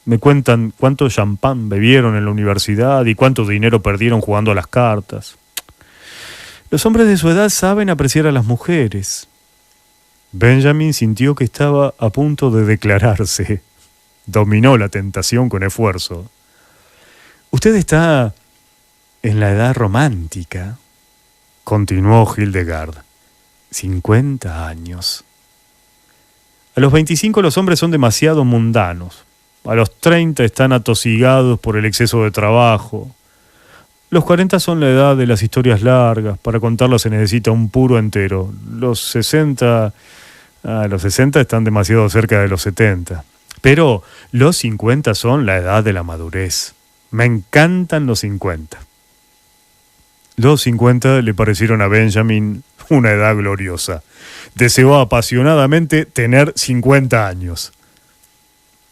Me cuentan cuánto champán bebieron en la universidad y cuánto dinero perdieron jugando a las cartas. Los hombres de su edad saben apreciar a las mujeres. Benjamin sintió que estaba a punto de declararse. Dominó la tentación con esfuerzo. Usted está en la edad romántica, continuó Hildegard. 50 años. A los 25 los hombres son demasiado mundanos. A los 30 están atosigados por el exceso de trabajo. Los 40 son la edad de las historias largas. Para contarlas se necesita un puro entero. Los 60 están demasiado cerca de los 70. Pero los 50 son la edad de la madurez. Me encantan los 50. Los 50 le parecieron a Benjamin una edad gloriosa. Deseó apasionadamente tener 50 años.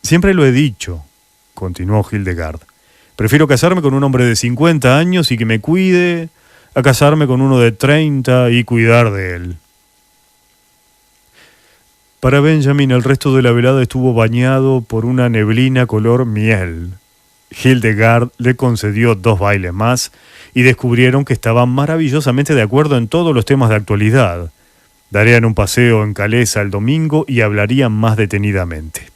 Siempre lo he dicho, continuó Hildegard. Prefiero casarme con un hombre de 50 años y que me cuide, a casarme con uno de 30 y cuidar de él. Para Benjamin el resto de la velada estuvo bañado por una neblina color miel. Hildegard le concedió 2 bailes más y descubrieron que estaban maravillosamente de acuerdo en todos los temas de actualidad. Darían un paseo en Calesa el domingo y hablarían más detenidamente.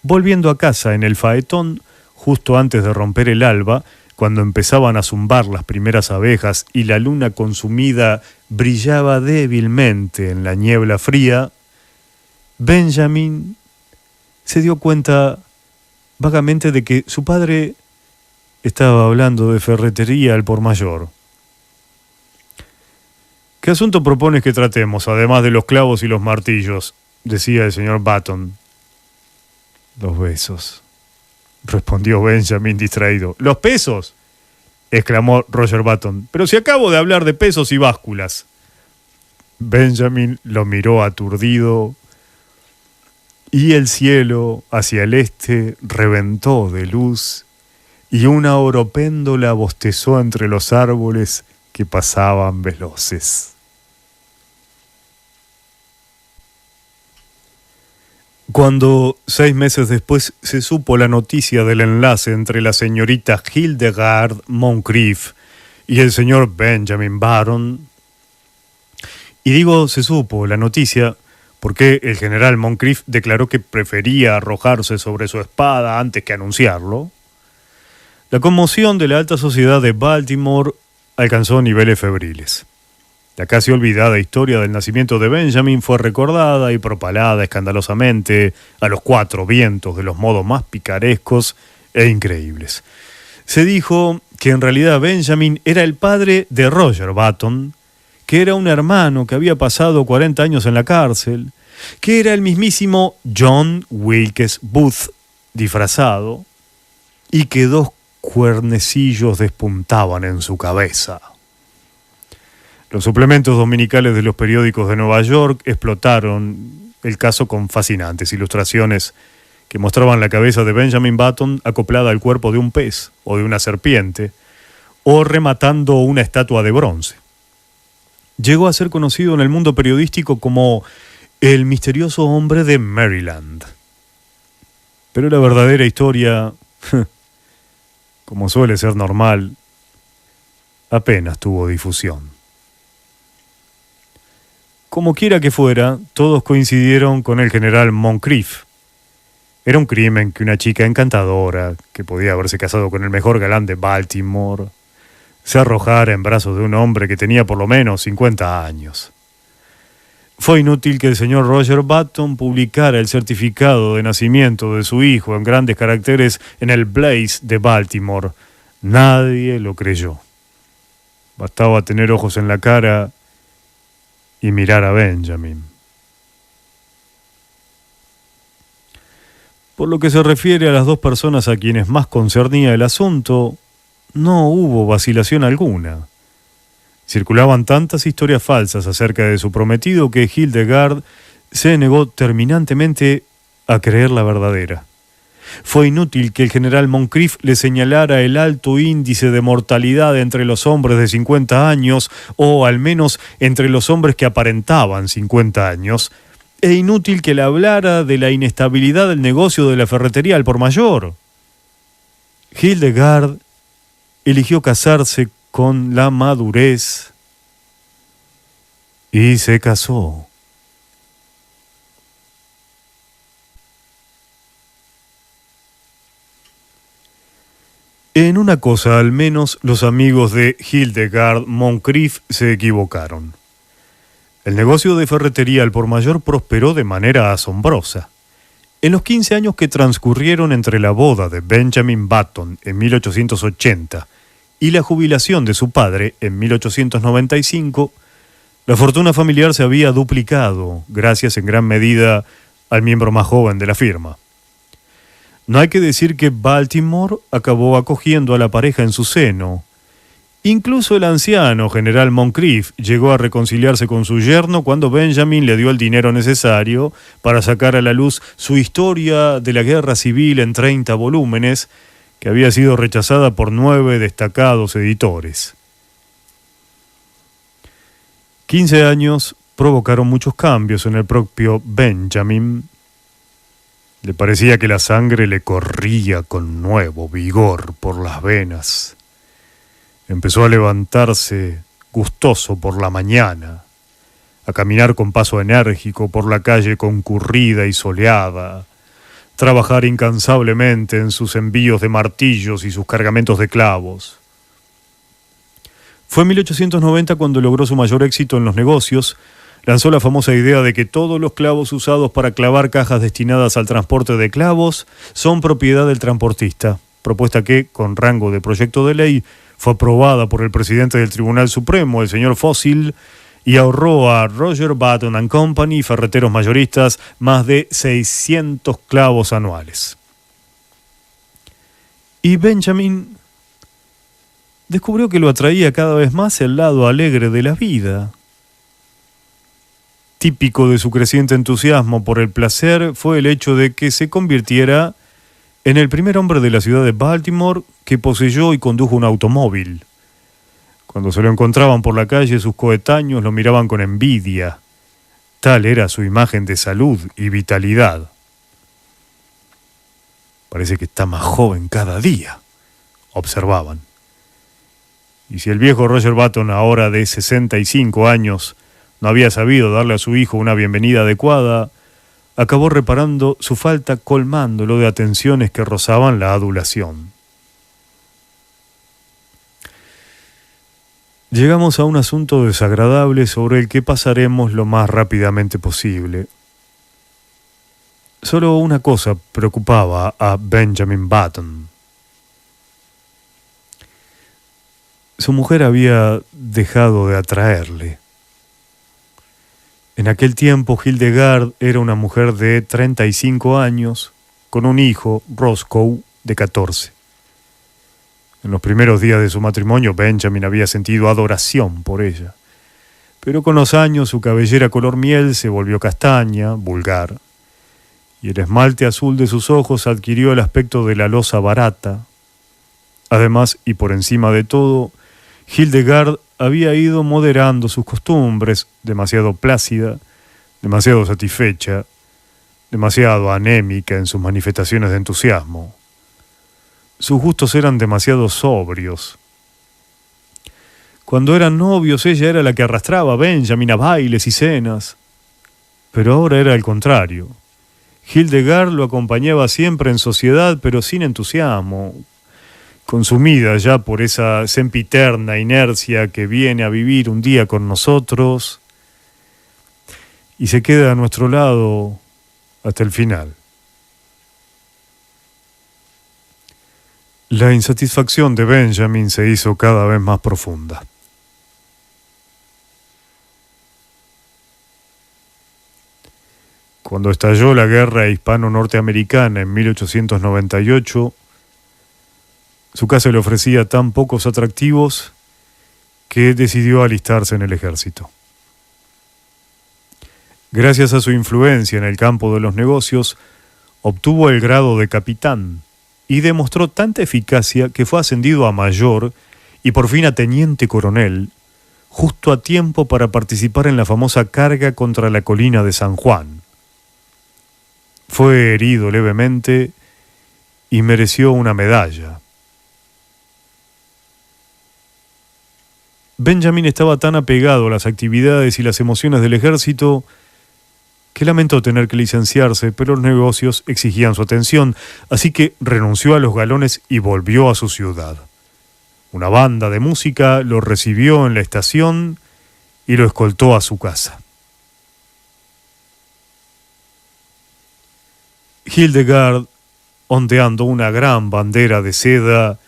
Volviendo a casa en el faetón, justo antes de romper el alba, cuando empezaban a zumbar las primeras abejas y la luna consumida brillaba débilmente en la niebla fría, Benjamin se dio cuenta vagamente de que su padre estaba hablando de ferretería al por mayor. ¿Qué asunto propones que tratemos, además de los clavos y los martillos?, decía el señor Button. Los besos, respondió Benjamin distraído. ¿Los pesos?, exclamó Roger Button. Pero si acabo de hablar de pesos y básculas. Benjamin lo miró aturdido y el cielo hacia el este reventó de luz y una oropéndola bostezó entre los árboles que pasaban veloces. Cuando 6 meses después se supo la noticia del enlace entre la señorita Hildegard Moncrief y el señor Benjamin Baron, y digo se supo la noticia porque el general Moncrief declaró que prefería arrojarse sobre su espada antes que anunciarlo, la conmoción de la alta sociedad de Baltimore alcanzó niveles febriles. La casi olvidada historia del nacimiento de Benjamin fue recordada y propalada escandalosamente a los 4 vientos de los modos más picarescos e increíbles. Se dijo que en realidad Benjamin era el padre de Roger Button, que era un hermano que había pasado 40 años en la cárcel, que era el mismísimo John Wilkes Booth disfrazado y que 2 cuernecillos despuntaban en su cabeza. Los suplementos dominicales de los periódicos de Nueva York explotaron el caso con fascinantes ilustraciones que mostraban la cabeza de Benjamin Button acoplada al cuerpo de un pez o de una serpiente, o rematando una estatua de bronce. Llegó a ser conocido en el mundo periodístico como el misterioso hombre de Maryland. Pero la verdadera historia, como suele ser normal, apenas tuvo difusión. Como quiera que fuera, todos coincidieron con el general Moncrief. Era un crimen que una chica encantadora, que podía haberse casado con el mejor galán de Baltimore, se arrojara en brazos de un hombre que tenía por lo menos 50 años. Fue inútil que el señor Roger Button publicara el certificado de nacimiento de su hijo en grandes caracteres en el Blaze de Baltimore. Nadie lo creyó. Bastaba tener ojos en la cara y mirar a Benjamin. Por lo que se refiere a las dos personas a quienes más concernía el asunto, no hubo vacilación alguna. Circulaban tantas historias falsas acerca de su prometido que Hildegard se negó terminantemente a creer la verdadera. Fue inútil que el general Moncrief le señalara el alto índice de mortalidad entre los hombres de 50 años, o al menos entre los hombres que aparentaban 50 años, e inútil que le hablara de la inestabilidad del negocio de la ferretería al por mayor. Hildegard eligió casarse con la madurez y se casó. En una cosa al menos los amigos de Hildegard Moncrief se equivocaron. El negocio de ferretería al por mayor prosperó de manera asombrosa. En los 15 años que transcurrieron entre la boda de Benjamin Button en 1880 y la jubilación de su padre en 1895, la fortuna familiar se había duplicado, gracias en gran medida al miembro más joven de la firma. No hay que decir que Baltimore acabó acogiendo a la pareja en su seno. Incluso el anciano general Moncrief llegó a reconciliarse con su yerno cuando Benjamin le dio el dinero necesario para sacar a la luz su historia de la guerra civil en 30 volúmenes, que había sido rechazada por 9 destacados editores. 15 años provocaron muchos cambios en el propio Benjamin. Le parecía que la sangre le corría con nuevo vigor por las venas. Empezó a levantarse gustoso por la mañana, a caminar con paso enérgico por la calle concurrida y soleada, trabajar incansablemente en sus envíos de martillos y sus cargamentos de clavos. Fue en 1890 cuando logró su mayor éxito en los negocios. Lanzó la famosa idea de que todos los clavos usados para clavar cajas destinadas al transporte de clavos son propiedad del transportista, propuesta que, con rango de proyecto de ley, fue aprobada por el presidente del Tribunal Supremo, el señor Fossil, y ahorró a Roger Button & Company, ferreteros mayoristas, más de 600 clavos anuales. Y Benjamin descubrió que lo atraía cada vez más el lado alegre de la vida. Típico de su creciente entusiasmo por el placer fue el hecho de que se convirtiera en el primer hombre de la ciudad de Baltimore que poseyó y condujo un automóvil. Cuando se lo encontraban por la calle, sus coetáneos lo miraban con envidia. Tal era su imagen de salud y vitalidad. Parece que está más joven cada día, observaban. Y si el viejo Roger Button, ahora de 65 años, no había sabido darle a su hijo una bienvenida adecuada, acabó reparando su falta colmándolo de atenciones que rozaban la adulación. Llegamos a un asunto desagradable sobre el que pasaremos lo más rápidamente posible. Solo una cosa preocupaba a Benjamin Button. Su mujer había dejado de atraerle. En aquel tiempo, Hildegard era una mujer de 35 años, con un hijo, Roscoe, de 14. En los primeros días de su matrimonio, Benjamin había sentido adoración por ella. Pero con los años, su cabellera color miel se volvió castaña, vulgar, y el esmalte azul de sus ojos adquirió el aspecto de la loza barata. Además, y por encima de todo, Hildegard había ido moderando sus costumbres, demasiado plácida, demasiado satisfecha, demasiado anémica en sus manifestaciones de entusiasmo. Sus gustos eran demasiado sobrios. Cuando eran novios, ella era la que arrastraba a Benjamin a bailes y cenas. Pero ahora era el contrario. Hildegard lo acompañaba siempre en sociedad, pero sin entusiasmo, consumida ya por esa sempiterna inercia que viene a vivir un día con nosotros y se queda a nuestro lado hasta el final. La insatisfacción de Benjamin se hizo cada vez más profunda. Cuando estalló la guerra hispano-norteamericana en 1898, su casa le ofrecía tan pocos atractivos que decidió alistarse en el ejército. Gracias a su influencia en el campo de los negocios, obtuvo el grado de capitán y demostró tanta eficacia que fue ascendido a mayor y por fin a teniente coronel, justo a tiempo para participar en la famosa carga contra la colina de San Juan. Fue herido levemente y mereció una medalla. Benjamin estaba tan apegado a las actividades y las emociones del ejército que lamentó tener que licenciarse, pero los negocios exigían su atención, así que renunció a los galones y volvió a su ciudad. Una banda de música lo recibió en la estación y lo escoltó a su casa. Hildegard, ondeando una gran bandera de seda,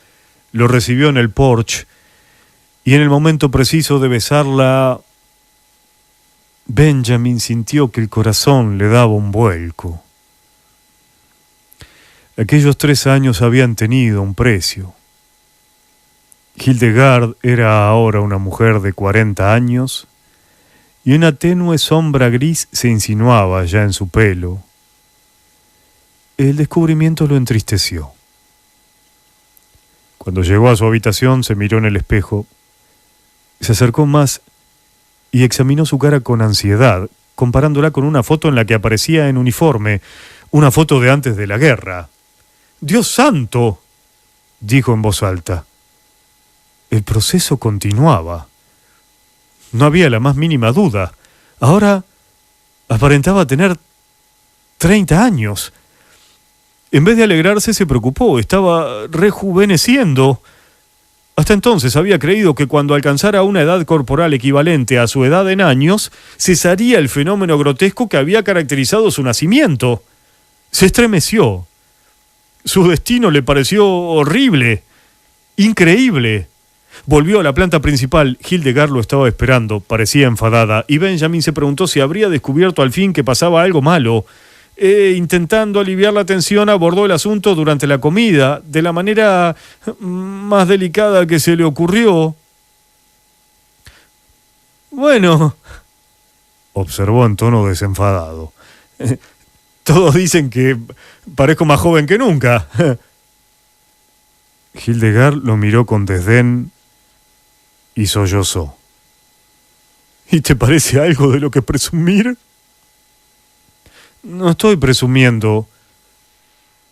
lo recibió en el porche y en el momento preciso de besarla, Benjamin sintió que el corazón le daba un vuelco. Aquellos 3 años habían tenido un precio. Hildegard era ahora una mujer de 40 años y una tenue sombra gris se insinuaba ya en su pelo. El descubrimiento lo entristeció. Cuando llegó a su habitación se miró en el espejo, se acercó más y examinó su cara con ansiedad, comparándola con una foto en la que aparecía en uniforme, una foto de antes de la guerra. ¡Dios santo!, dijo en voz alta. El proceso continuaba. No había la más mínima duda. Ahora aparentaba tener 30 años. En vez de alegrarse, se preocupó. Estaba rejuveneciendo. Hasta entonces había creído que cuando alcanzara una edad corporal equivalente a su edad en años, cesaría el fenómeno grotesco que había caracterizado su nacimiento. Se estremeció. Su destino le pareció horrible, increíble. Volvió a la planta principal. Hildegard lo estaba esperando, parecía enfadada, y Benjamin se preguntó si habría descubierto al fin que pasaba algo malo. Intentando aliviar la tensión, abordó el asunto durante la comida, de la manera más delicada que se le ocurrió. Bueno, observó en tono desenfadado. Todos dicen que parezco más joven que nunca. Hildegard lo miró con desdén y sollozó. ¿Y te parece algo de lo que presumir? No estoy presumiendo,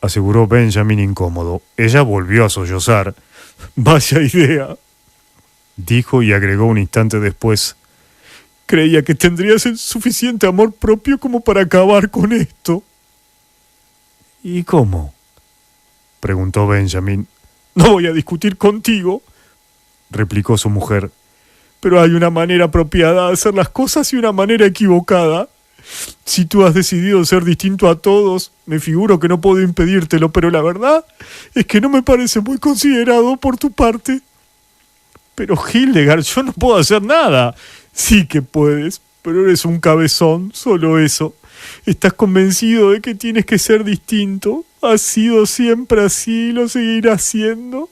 aseguró Benjamin incómodo. Ella volvió a sollozar. Vaya idea, dijo y agregó un instante después. Creía que tendrías el suficiente amor propio como para acabar con esto. ¿Y cómo?, preguntó Benjamin. No voy a discutir contigo, replicó su mujer, pero hay una manera apropiada de hacer las cosas y una manera equivocada. Si tú has decidido ser distinto a todos, me figuro que no puedo impedírtelo, pero la verdad es que no me parece muy considerado por tu parte. Pero Hildegard, yo no puedo hacer nada. Sí que puedes, pero eres un cabezón, solo eso. Estás convencido de que tienes que ser distinto. Has sido siempre así y lo seguirás siendo.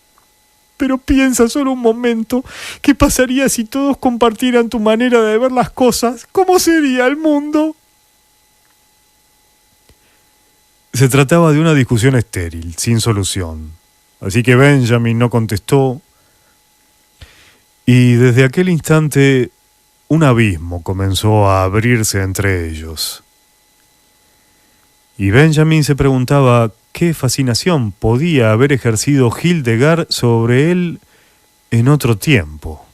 Pero piensa solo un momento, ¿qué pasaría si todos compartieran tu manera de ver las cosas? ¿Cómo sería el mundo? Se trataba de una discusión estéril, sin solución. Así que Benjamin no contestó, y desde aquel instante un abismo comenzó a abrirse entre ellos. Y Benjamin se preguntaba qué fascinación podía haber ejercido Hildegard sobre él en otro tiempo.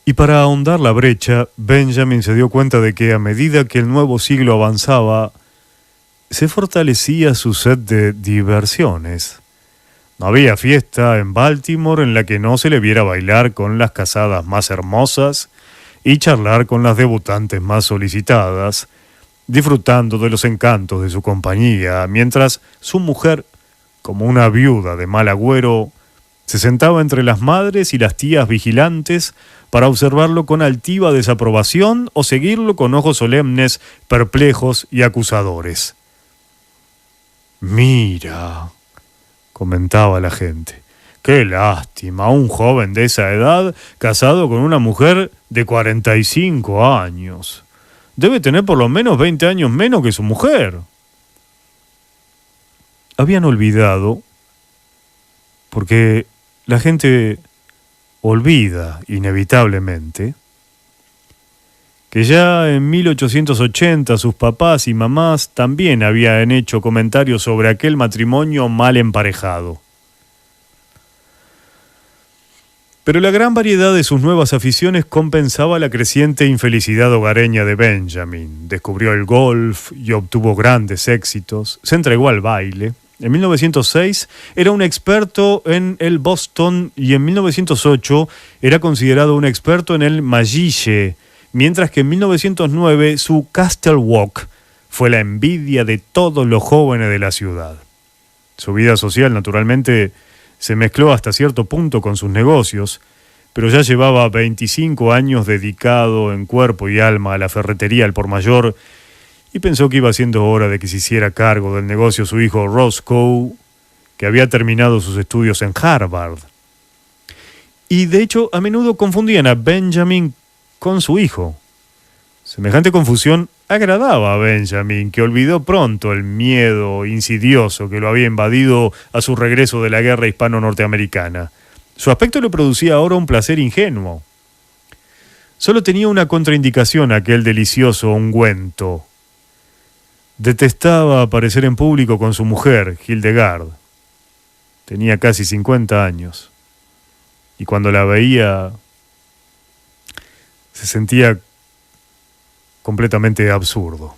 Y para ahondar la brecha, Benjamin se dio cuenta de que a medida que el nuevo siglo avanzaba, se fortalecía su sed de diversiones. No había fiesta en Baltimore en la que no se le viera bailar con las casadas más hermosas y charlar con las debutantes más solicitadas, disfrutando de los encantos de su compañía, mientras su mujer, como una viuda de mal agüero, se sentaba entre las madres y las tías vigilantes para observarlo con altiva desaprobación o seguirlo con ojos solemnes, perplejos y acusadores. «Mira», comentaba la gente, «qué lástima, un joven de esa edad casado con una mujer de 45 años. Debe tener por lo menos 20 años menos que su mujer». Habían olvidado, porque la gente olvida inevitablemente, que ya en 1880 sus papás y mamás también habían hecho comentarios sobre aquel matrimonio mal emparejado. Pero la gran variedad de sus nuevas aficiones compensaba la creciente infelicidad hogareña de Benjamin. Descubrió el golf y obtuvo grandes éxitos. Se entregó al baile. En 1906 era un experto en el Boston y en 1908 era considerado un experto en el Magille, mientras que en 1909 su Castle Walk fue la envidia de todos los jóvenes de la ciudad. Su vida social, naturalmente, se mezcló hasta cierto punto con sus negocios, pero ya llevaba 25 años dedicado en cuerpo y alma a la ferretería al por mayor, y pensó que iba siendo hora de que se hiciera cargo del negocio su hijo Roscoe, que había terminado sus estudios en Harvard. Y de hecho, a menudo confundían a Benjamin con su hijo. Semejante confusión agradaba a Benjamin, que olvidó pronto el miedo insidioso que lo había invadido a su regreso de la guerra hispano-norteamericana. Su aspecto le producía ahora un placer ingenuo. Solo tenía una contraindicación aquel delicioso ungüento. Detestaba aparecer en público con su mujer, Hildegard. Tenía casi 50 años. Y cuando la veía, se sentía completamente absurdo.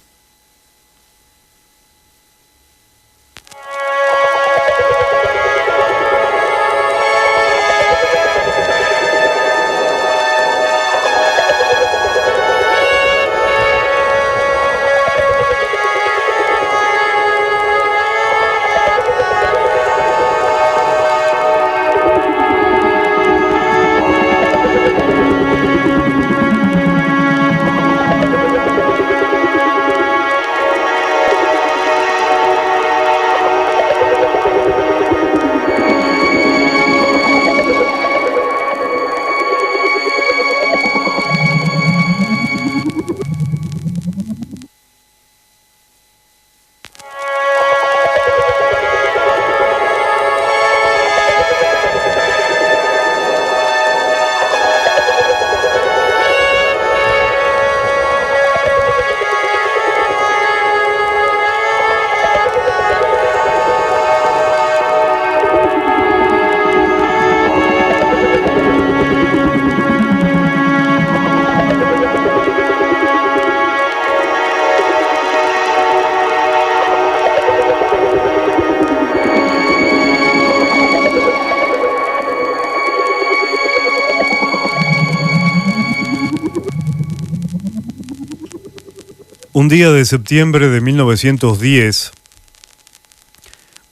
Un día de septiembre de 1910,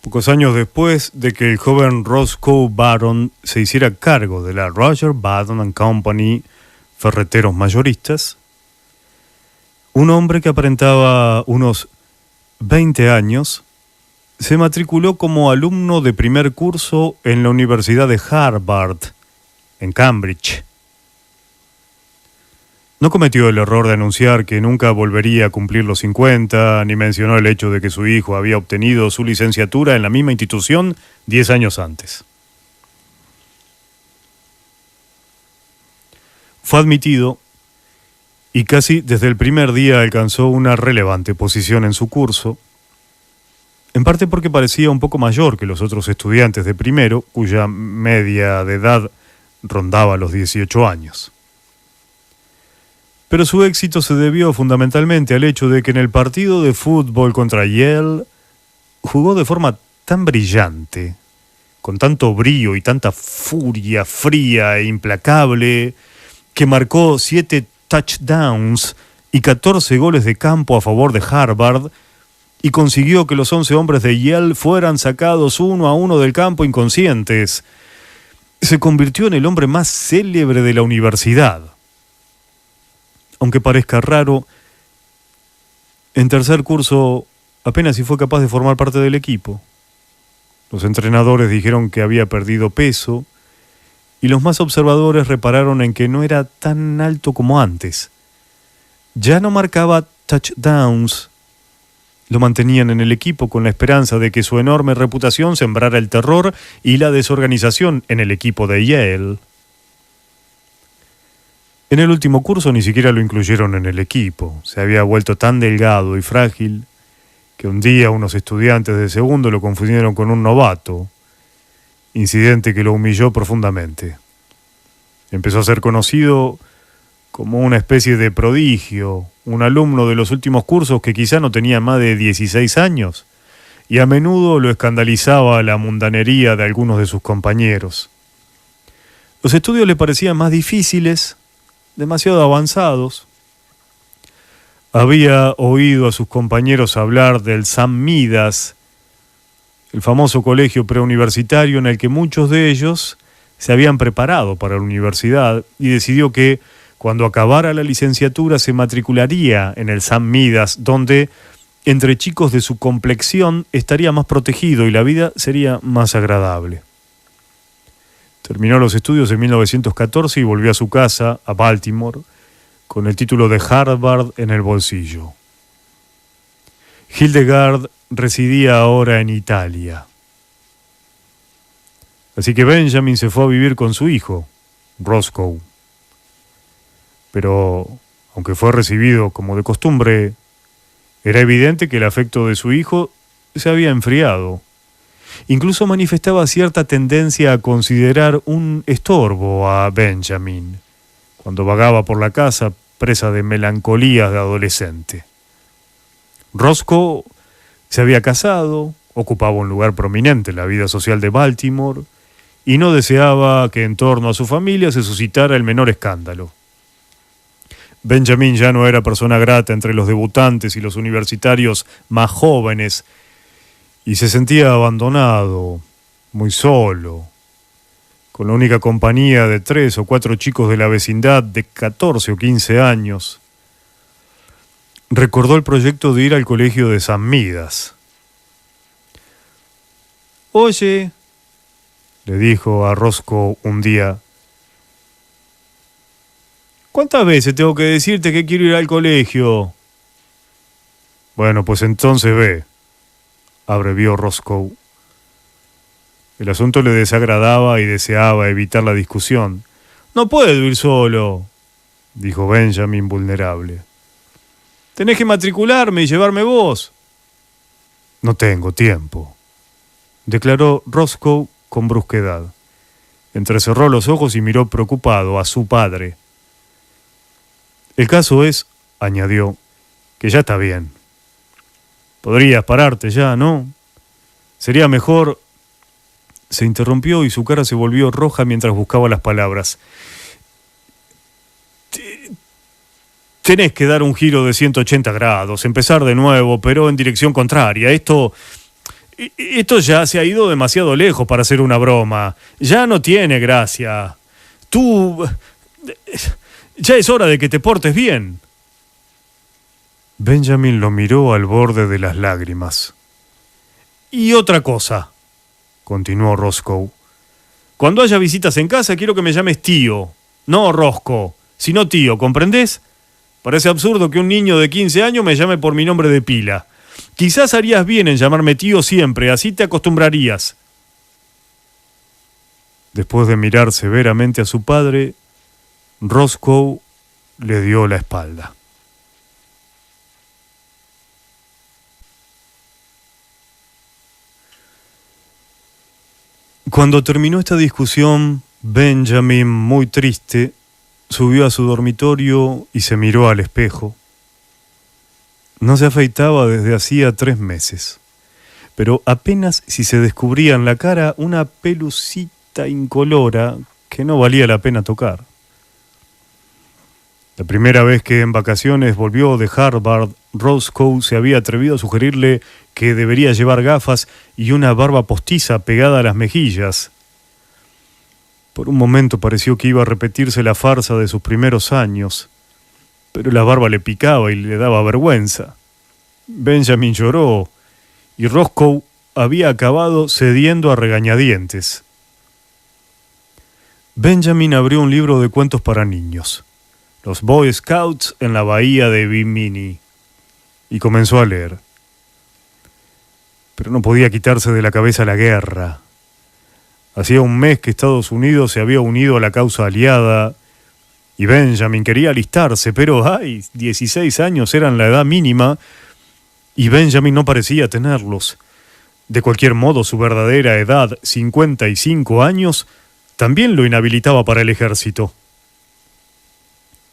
pocos años después de que el joven Roscoe Baron se hiciera cargo de la Roger Baron and Company, ferreteros mayoristas, un hombre que aparentaba unos 20 años se matriculó como alumno de primer curso en la Universidad de Harvard, en Cambridge. No cometió el error de anunciar que nunca volvería a cumplir los 50, ni mencionó el hecho de que su hijo había obtenido su licenciatura en la misma institución 10 años antes. Fue admitido y casi desde el primer día alcanzó una relevante posición en su curso, en parte porque parecía un poco mayor que los otros estudiantes de primero, cuya media de edad rondaba los 18 años. Pero su éxito se debió fundamentalmente al hecho de que en el partido de fútbol contra Yale jugó de forma tan brillante, con tanto brío y tanta furia fría e implacable, que marcó 7 touchdowns y 14 goles de campo a favor de Harvard, y consiguió que los 11 hombres de Yale fueran sacados uno a uno del campo inconscientes. Se convirtió en el hombre más célebre de la universidad. Aunque parezca raro, en tercer curso apenas si fue capaz de formar parte del equipo. Los entrenadores dijeron que había perdido peso y los más observadores repararon en que no era tan alto como antes. Ya no marcaba touchdowns. Lo mantenían en el equipo con la esperanza de que su enorme reputación sembrara el terror y la desorganización en el equipo de Yale. En el último curso ni siquiera lo incluyeron en el equipo. Se había vuelto tan delgado y frágil que un día unos estudiantes de segundo lo confundieron con un novato, incidente que lo humilló profundamente. Empezó a ser conocido como una especie de prodigio, un alumno de los últimos cursos que quizá no tenía más de 16 años, y a menudo lo escandalizaba la mundanería de algunos de sus compañeros. Los estudios le parecían más difíciles, demasiado avanzados. Había oído a sus compañeros hablar del Sam Midas, el famoso colegio preuniversitario en el que muchos de ellos se habían preparado para la universidad, y decidió que cuando acabara la licenciatura se matricularía en el Sam Midas, donde entre chicos de su complexión estaría más protegido y la vida sería más agradable. Terminó los estudios en 1914 y volvió a su casa, a Baltimore, con el título de Harvard en el bolsillo. Hildegard residía ahora en Italia. Así que Benjamin se fue a vivir con su hijo, Roscoe. Pero, aunque fue recibido como de costumbre, era evidente que el afecto de su hijo se había enfriado. Incluso manifestaba cierta tendencia a considerar un estorbo a Benjamin, cuando vagaba por la casa presa de melancolías de adolescente. Roscoe se había casado, ocupaba un lugar prominente en la vida social de Baltimore y no deseaba que en torno a su familia se suscitara el menor escándalo. Benjamin ya no era persona grata entre los debutantes y los universitarios más jóvenes y se sentía abandonado, muy solo, con la única compañía de 3 o 4 chicos de la vecindad de 14 o 15 años. Recordó el proyecto de ir al colegio de San Midas. «Oye», le dijo a Roscoe un día, «¿cuántas veces tengo que decirte que quiero ir al colegio?» «Bueno, pues entonces ve», abrevió Roscoe. El asunto le desagradaba y deseaba evitar la discusión. «No puedo ir solo», dijo Benjamin vulnerable. «Tenés que matricularme y llevarme vos». «No tengo tiempo», declaró Roscoe con brusquedad. Entrecerró los ojos y miró preocupado a su padre. «El caso es», añadió, «que ya está bien. Podrías pararte ya, ¿no? Sería mejor...» Se interrumpió y su cara se volvió roja mientras buscaba las palabras. «Tenés que dar un giro de 180 grados, empezar de nuevo, pero en dirección contraria. Esto ya se ha ido demasiado lejos para ser una broma. Ya no tiene gracia. Tú... ya es hora de que te portes bien». Benjamin lo miró al borde de las lágrimas. «Y otra cosa», continuó Roscoe. «Cuando haya visitas en casa quiero que me llames tío. No Roscoe, sino tío, ¿comprendés? Parece absurdo que un niño de 15 años me llame por mi nombre de pila. Quizás harías bien en llamarme tío siempre, así te acostumbrarías». Después de mirar severamente a su padre, Roscoe le dio la espalda. Cuando terminó esta discusión, Benjamin, muy triste, subió a su dormitorio y se miró al espejo. No se afeitaba desde hacía 3 meses, pero apenas si se descubría en la cara una pelucita incolora que no valía la pena tocar. La primera vez que en vacaciones volvió de Harvard, Roscoe se había atrevido a sugerirle que debería llevar gafas y una barba postiza pegada a las mejillas. Por un momento pareció que iba a repetirse la farsa de sus primeros años, pero la barba le picaba y le daba vergüenza. Benjamin lloró y Roscoe había acabado cediendo a regañadientes. Benjamin abrió un libro de cuentos para niños, Los Boy Scouts en la bahía de Bimini, y comenzó a leer. Pero no podía quitarse de la cabeza la guerra. Hacía un mes que Estados Unidos se había unido a la causa aliada y Benjamin quería alistarse, pero 16 años eran la edad mínima y Benjamin no parecía tenerlos. De cualquier modo, su verdadera edad, 55 años, también lo inhabilitaba para el ejército.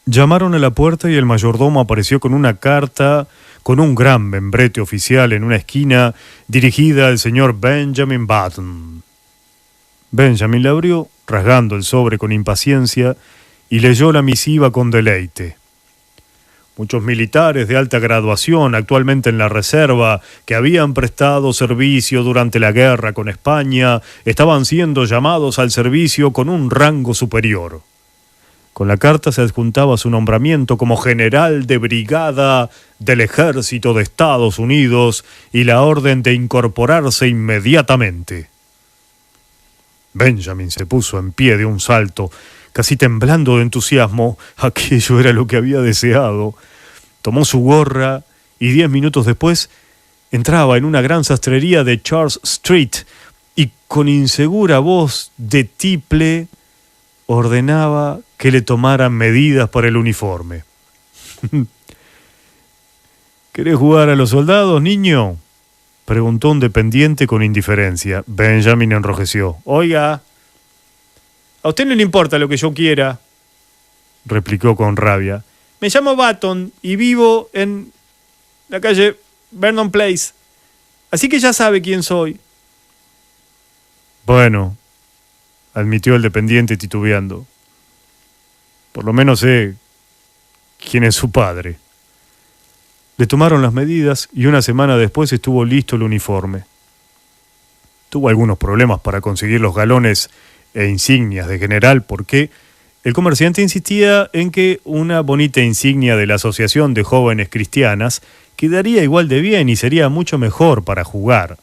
Llamaron a la puerta y el mayordomo apareció con una carta con un gran membrete oficial en una esquina dirigida al señor Benjamin Button. Benjamin la abrió, rasgando el sobre con impaciencia, y leyó la misiva con deleite. Muchos militares de alta graduación, actualmente en la reserva, que habían prestado servicio durante la guerra con España, estaban siendo llamados al servicio con un rango superior. Con la carta se adjuntaba su nombramiento como general de brigada del Ejército de Estados Unidos y la orden de incorporarse inmediatamente. Benjamin se puso en pie de un salto, casi temblando de entusiasmo. Aquello era lo que había deseado. Tomó su gorra y 10 minutos después entraba en una gran sastrería de Charles Street y con insegura voz de tiple ordenaba que le tomaran medidas para el uniforme. ¿Querés jugar a los soldados, niño?, preguntó un dependiente con indiferencia. Benjamin enrojeció. Oiga, a usted no le importa lo que yo quiera, replicó con rabia. Me llamo Button y vivo en la calle Vernon Place, así que ya sabe quién soy. Bueno, admitió el dependiente titubeando. Por lo menos sé quién es su padre. Le tomaron las medidas y una semana después estuvo listo el uniforme. Tuvo algunos problemas para conseguir los galones e insignias de general porque el comerciante insistía en que una bonita insignia de la Asociación de Jóvenes Cristianas quedaría igual de bien y sería mucho mejor para jugar.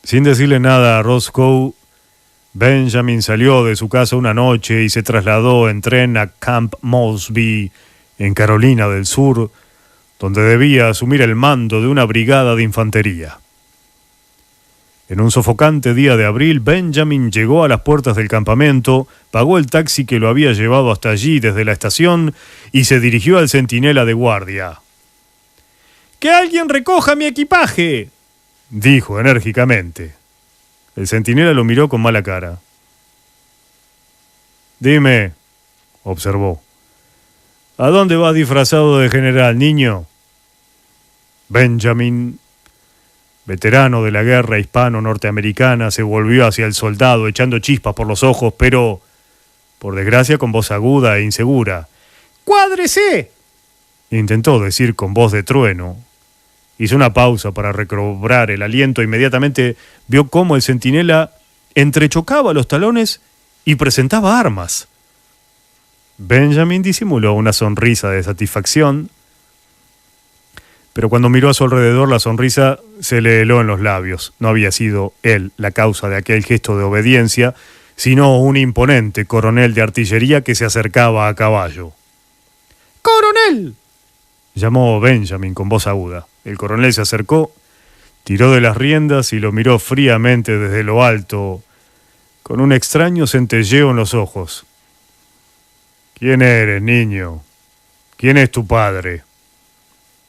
Sin decirle nada a Roscoe, Benjamin salió de su casa una noche y se trasladó en tren a Camp Mosby, en Carolina del Sur, donde debía asumir el mando de una brigada de infantería. En un sofocante día de abril, Benjamin llegó a las puertas del campamento, pagó el taxi que lo había llevado hasta allí desde la estación y se dirigió al centinela de guardia. ¡Que alguien recoja mi equipaje!, dijo enérgicamente. El centinela lo miró con mala cara. Dime, observó, ¿a dónde vas disfrazado de general, niño? Benjamin, veterano de la guerra hispano-norteamericana, se volvió hacia el soldado echando chispas por los ojos, pero, por desgracia, con voz aguda e insegura. ¡Cuádrese!, intentó decir con voz de trueno. Hizo una pausa para recobrar el aliento e inmediatamente vio cómo el centinela entrechocaba los talones y presentaba armas. Benjamin disimuló una sonrisa de satisfacción, pero cuando miró a su alrededor la sonrisa se le heló en los labios. No había sido él la causa de aquel gesto de obediencia, sino un imponente coronel de artillería que se acercaba a caballo. ¡Coronel!, llamó Benjamin con voz aguda. El coronel se acercó, tiró de las riendas y lo miró fríamente desde lo alto, con un extraño centelleo en los ojos. ¿Quién eres, niño? ¿Quién es tu padre?,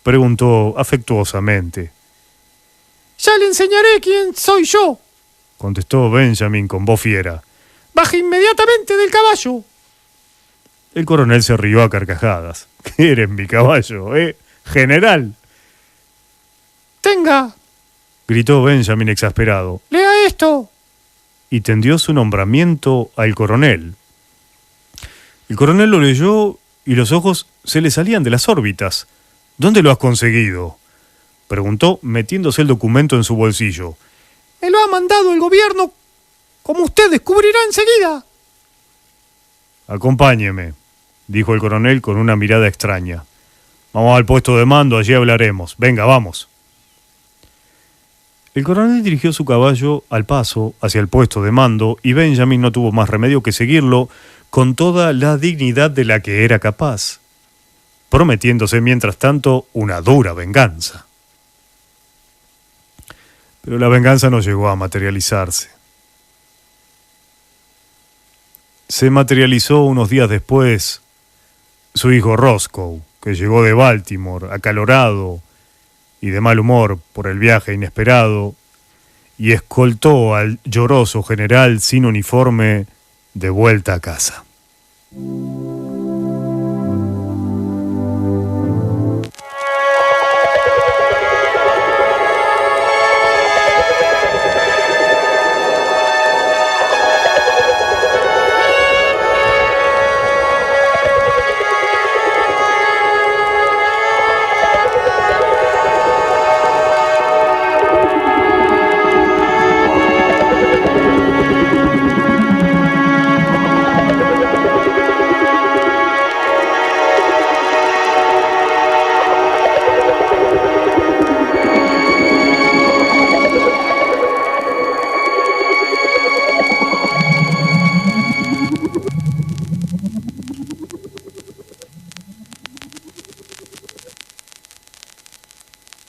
preguntó afectuosamente. Ya le enseñaré quién soy yo, contestó Benjamin con voz fiera. Baje inmediatamente del caballo. El coronel se rió a carcajadas. ¿Qué eres mi caballo, general? Tenga, gritó Benjamin exasperado. Lea esto. Y tendió su nombramiento al coronel. El coronel lo leyó y los ojos se le salían de las órbitas. ¿Dónde lo has conseguido?, preguntó, metiéndose el documento en su bolsillo. Me lo ha mandado el gobierno, como usted descubrirá enseguida. Acompáñeme, dijo el coronel con una mirada extraña. Vamos al puesto de mando, allí hablaremos. Venga, vamos. El coronel dirigió su caballo al paso hacia el puesto de mando y Benjamin no tuvo más remedio que seguirlo con toda la dignidad de la que era capaz, prometiéndose mientras tanto una dura venganza. Pero la venganza no llegó a materializarse. Se materializó unos días después su hijo Roscoe, que llegó de Baltimore, acalorado y de mal humor por el viaje inesperado, y escoltó al lloroso general sin uniforme de vuelta a casa.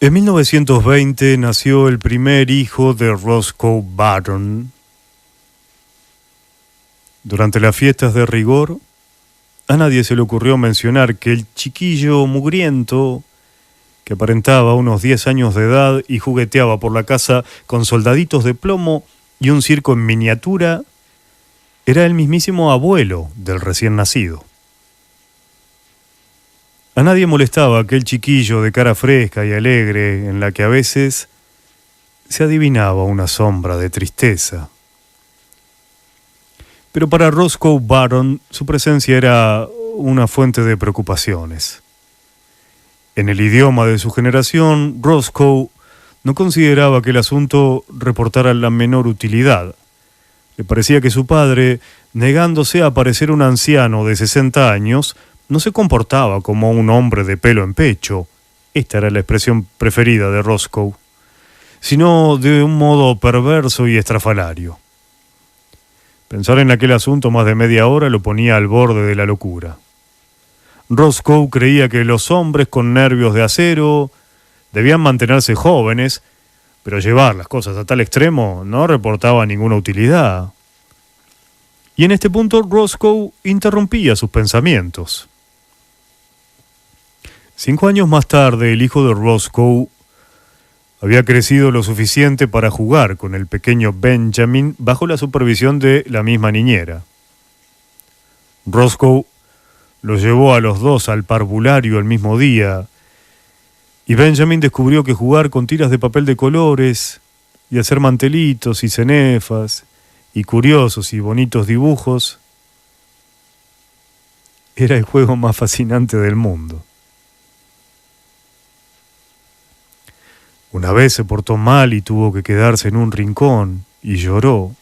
En 1920 nació el primer hijo de Roscoe Barton. Durante las fiestas de rigor, a nadie se le ocurrió mencionar que el chiquillo mugriento, que aparentaba unos 10 años de edad y jugueteaba por la casa con soldaditos de plomo y un circo en miniatura, era el mismísimo abuelo del recién nacido. A nadie molestaba aquel chiquillo de cara fresca y alegre en la que a veces se adivinaba una sombra de tristeza. Pero para Roscoe Barton su presencia era una fuente de preocupaciones. En el idioma de su generación, Roscoe no consideraba que el asunto reportara la menor utilidad. Le parecía que su padre, negándose a parecer un anciano de 60 años, no se comportaba como un hombre de pelo en pecho, esta era la expresión preferida de Roscoe, sino de un modo perverso y estrafalario. Pensar en aquel asunto más de media hora lo ponía al borde de la locura. Roscoe creía que los hombres con nervios de acero debían mantenerse jóvenes, pero llevar las cosas a tal extremo no reportaba ninguna utilidad. Y en este punto Roscoe interrumpía sus pensamientos. 5 años más tarde, el hijo de Roscoe había crecido lo suficiente para jugar con el pequeño Benjamin bajo la supervisión de la misma niñera. Roscoe los llevó a los dos al parvulario el mismo día, y Benjamin descubrió que jugar con tiras de papel de colores y hacer mantelitos y cenefas y curiosos y bonitos dibujos era el juego más fascinante del mundo. Una vez se portó mal y tuvo que quedarse en un rincón y lloró.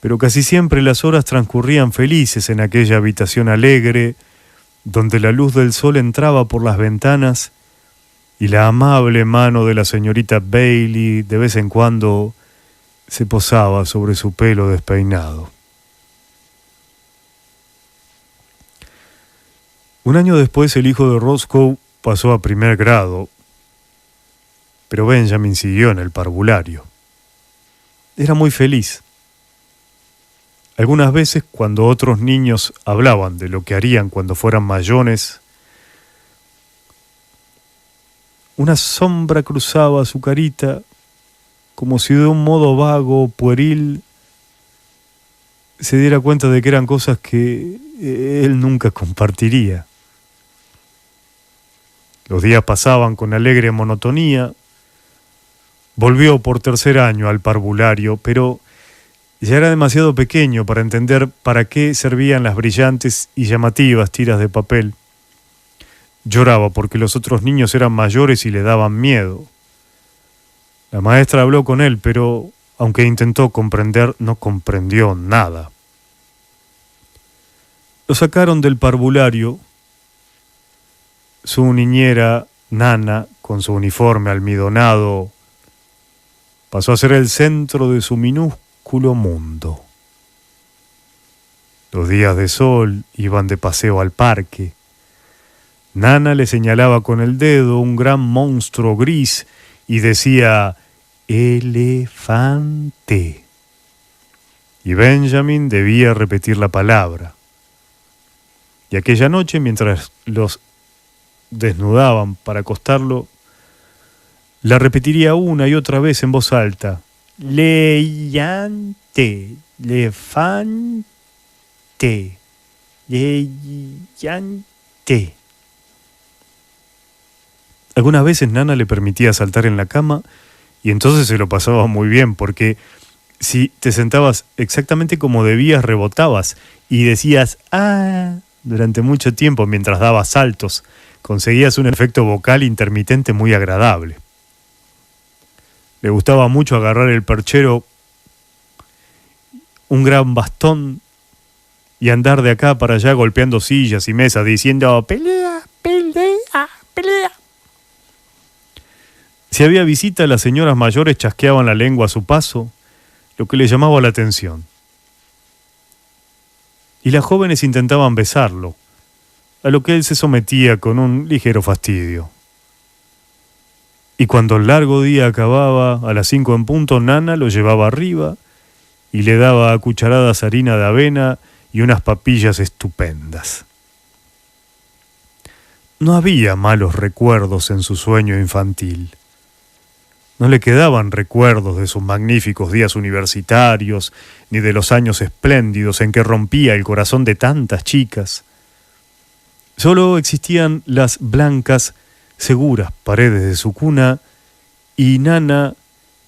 Pero casi siempre las horas transcurrían felices en aquella habitación alegre, donde la luz del sol entraba por las ventanas y la amable mano de la señorita Bailey de vez en cuando se posaba sobre su pelo despeinado. Un año después el hijo de Roscoe pasó a primer grado, pero Benjamin siguió en el parvulario. Era muy feliz. Algunas veces, cuando otros niños hablaban de lo que harían cuando fueran mayones, una sombra cruzaba su carita, como si de un modo vago, pueril, se diera cuenta de que eran cosas que él nunca compartiría. Los días pasaban con alegre monotonía. Volvió por tercer año al parvulario, pero Ya era demasiado pequeño para entender para qué servían las brillantes y llamativas tiras de papel. Lloraba porque los otros niños eran mayores y le daban miedo. La maestra habló con él, pero aunque intentó comprender, no comprendió nada. Lo sacaron del parvulario. Su niñera, Nana, con su uniforme almidonado, pasó a ser el centro de su minúsculo mundo. Los días de sol iban de paseo al parque. Nana le señalaba con el dedo un gran monstruo gris y decía elefante. Y Benjamin debía repetir la palabra. Y aquella noche, mientras los desnudaban para acostarlo, la repetiría una y otra vez en voz alta. Leyante, elefante, leyante. Algunas veces Nana le permitía saltar en la cama y entonces se lo pasaba muy bien, porque si te sentabas exactamente como debías, rebotabas y decías ¡ah! Durante mucho tiempo mientras dabas saltos. Conseguías un efecto vocal intermitente muy agradable. Le gustaba mucho agarrar el perchero, un gran bastón, y andar de acá para allá golpeando sillas y mesas diciendo ¡pelea, pelea, pelea! Si había visita, las señoras mayores chasqueaban la lengua a su paso, lo que le llamaba la atención. Y las jóvenes intentaban besarlo, a lo que él se sometía con un ligero fastidio. Y cuando el largo día acababa, a las 5 en punto, Nana lo llevaba arriba y le daba a cucharadas harina de avena y unas papillas estupendas. No había malos recuerdos en su sueño infantil. No le quedaban recuerdos de sus magníficos días universitarios, ni de los años espléndidos en que rompía el corazón de tantas chicas. Solo existían las blancas, seguras paredes de su cuna, y Nana,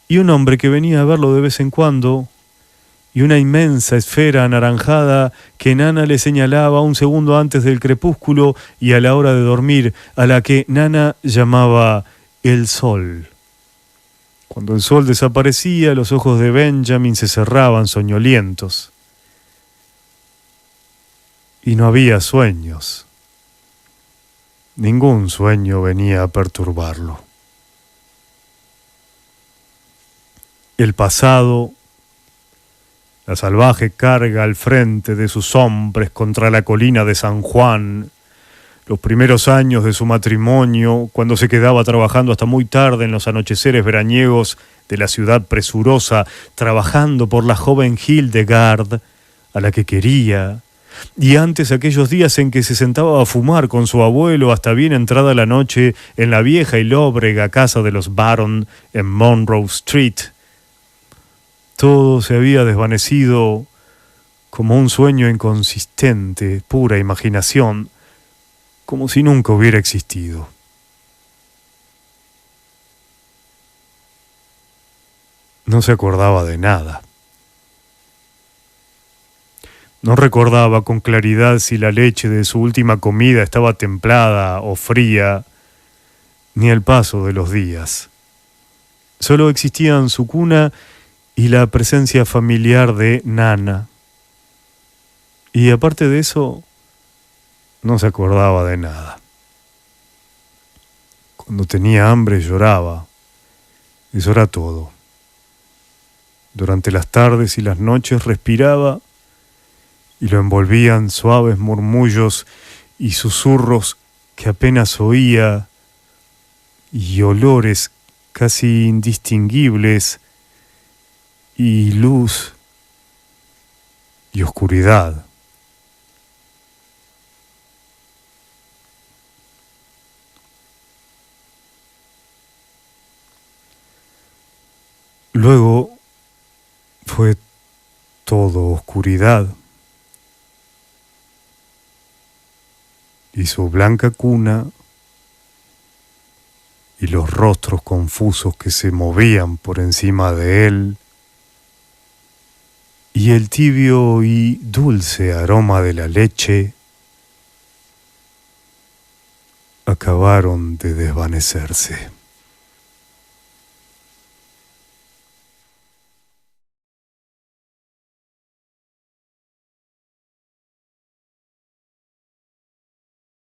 y un hombre que venía a verlo de vez en cuando, y una inmensa esfera anaranjada que Nana le señalaba un segundo antes del crepúsculo y a la hora de dormir, a la que Nana llamaba el sol. Cuando el sol desaparecía, los ojos de Benjamin se cerraban soñolientos. Y no había sueños. Ningún sueño venía a perturbarlo. El pasado, la salvaje carga al frente de sus hombres contra la colina de San Juan, los primeros años de su matrimonio, cuando se quedaba trabajando hasta muy tarde en los anocheceres veraniegos de la ciudad presurosa, trabajando por la joven Hildegard, a la que quería, y antes aquellos días en que se sentaba a fumar con su abuelo hasta bien entrada la noche en la vieja y lóbrega casa de los Baron en Monroe Street. Todo se había desvanecido como un sueño inconsistente, pura imaginación, como si nunca hubiera existido. No se acordaba de nada. No recordaba con claridad si la leche de su última comida estaba templada o fría, ni el paso de los días. Solo existían su cuna y la presencia familiar de Nana. Y aparte de eso, no se acordaba de nada. Cuando tenía hambre lloraba. Eso era todo. Durante las tardes y las noches respiraba y lo envolvían suaves murmullos y susurros que apenas oía y olores casi indistinguibles y luz y oscuridad. Luego fue todo oscuridad y su blanca cuna y los rostros confusos que se movían por encima de él y el tibio y dulce aroma de la leche acabaron de desvanecerse.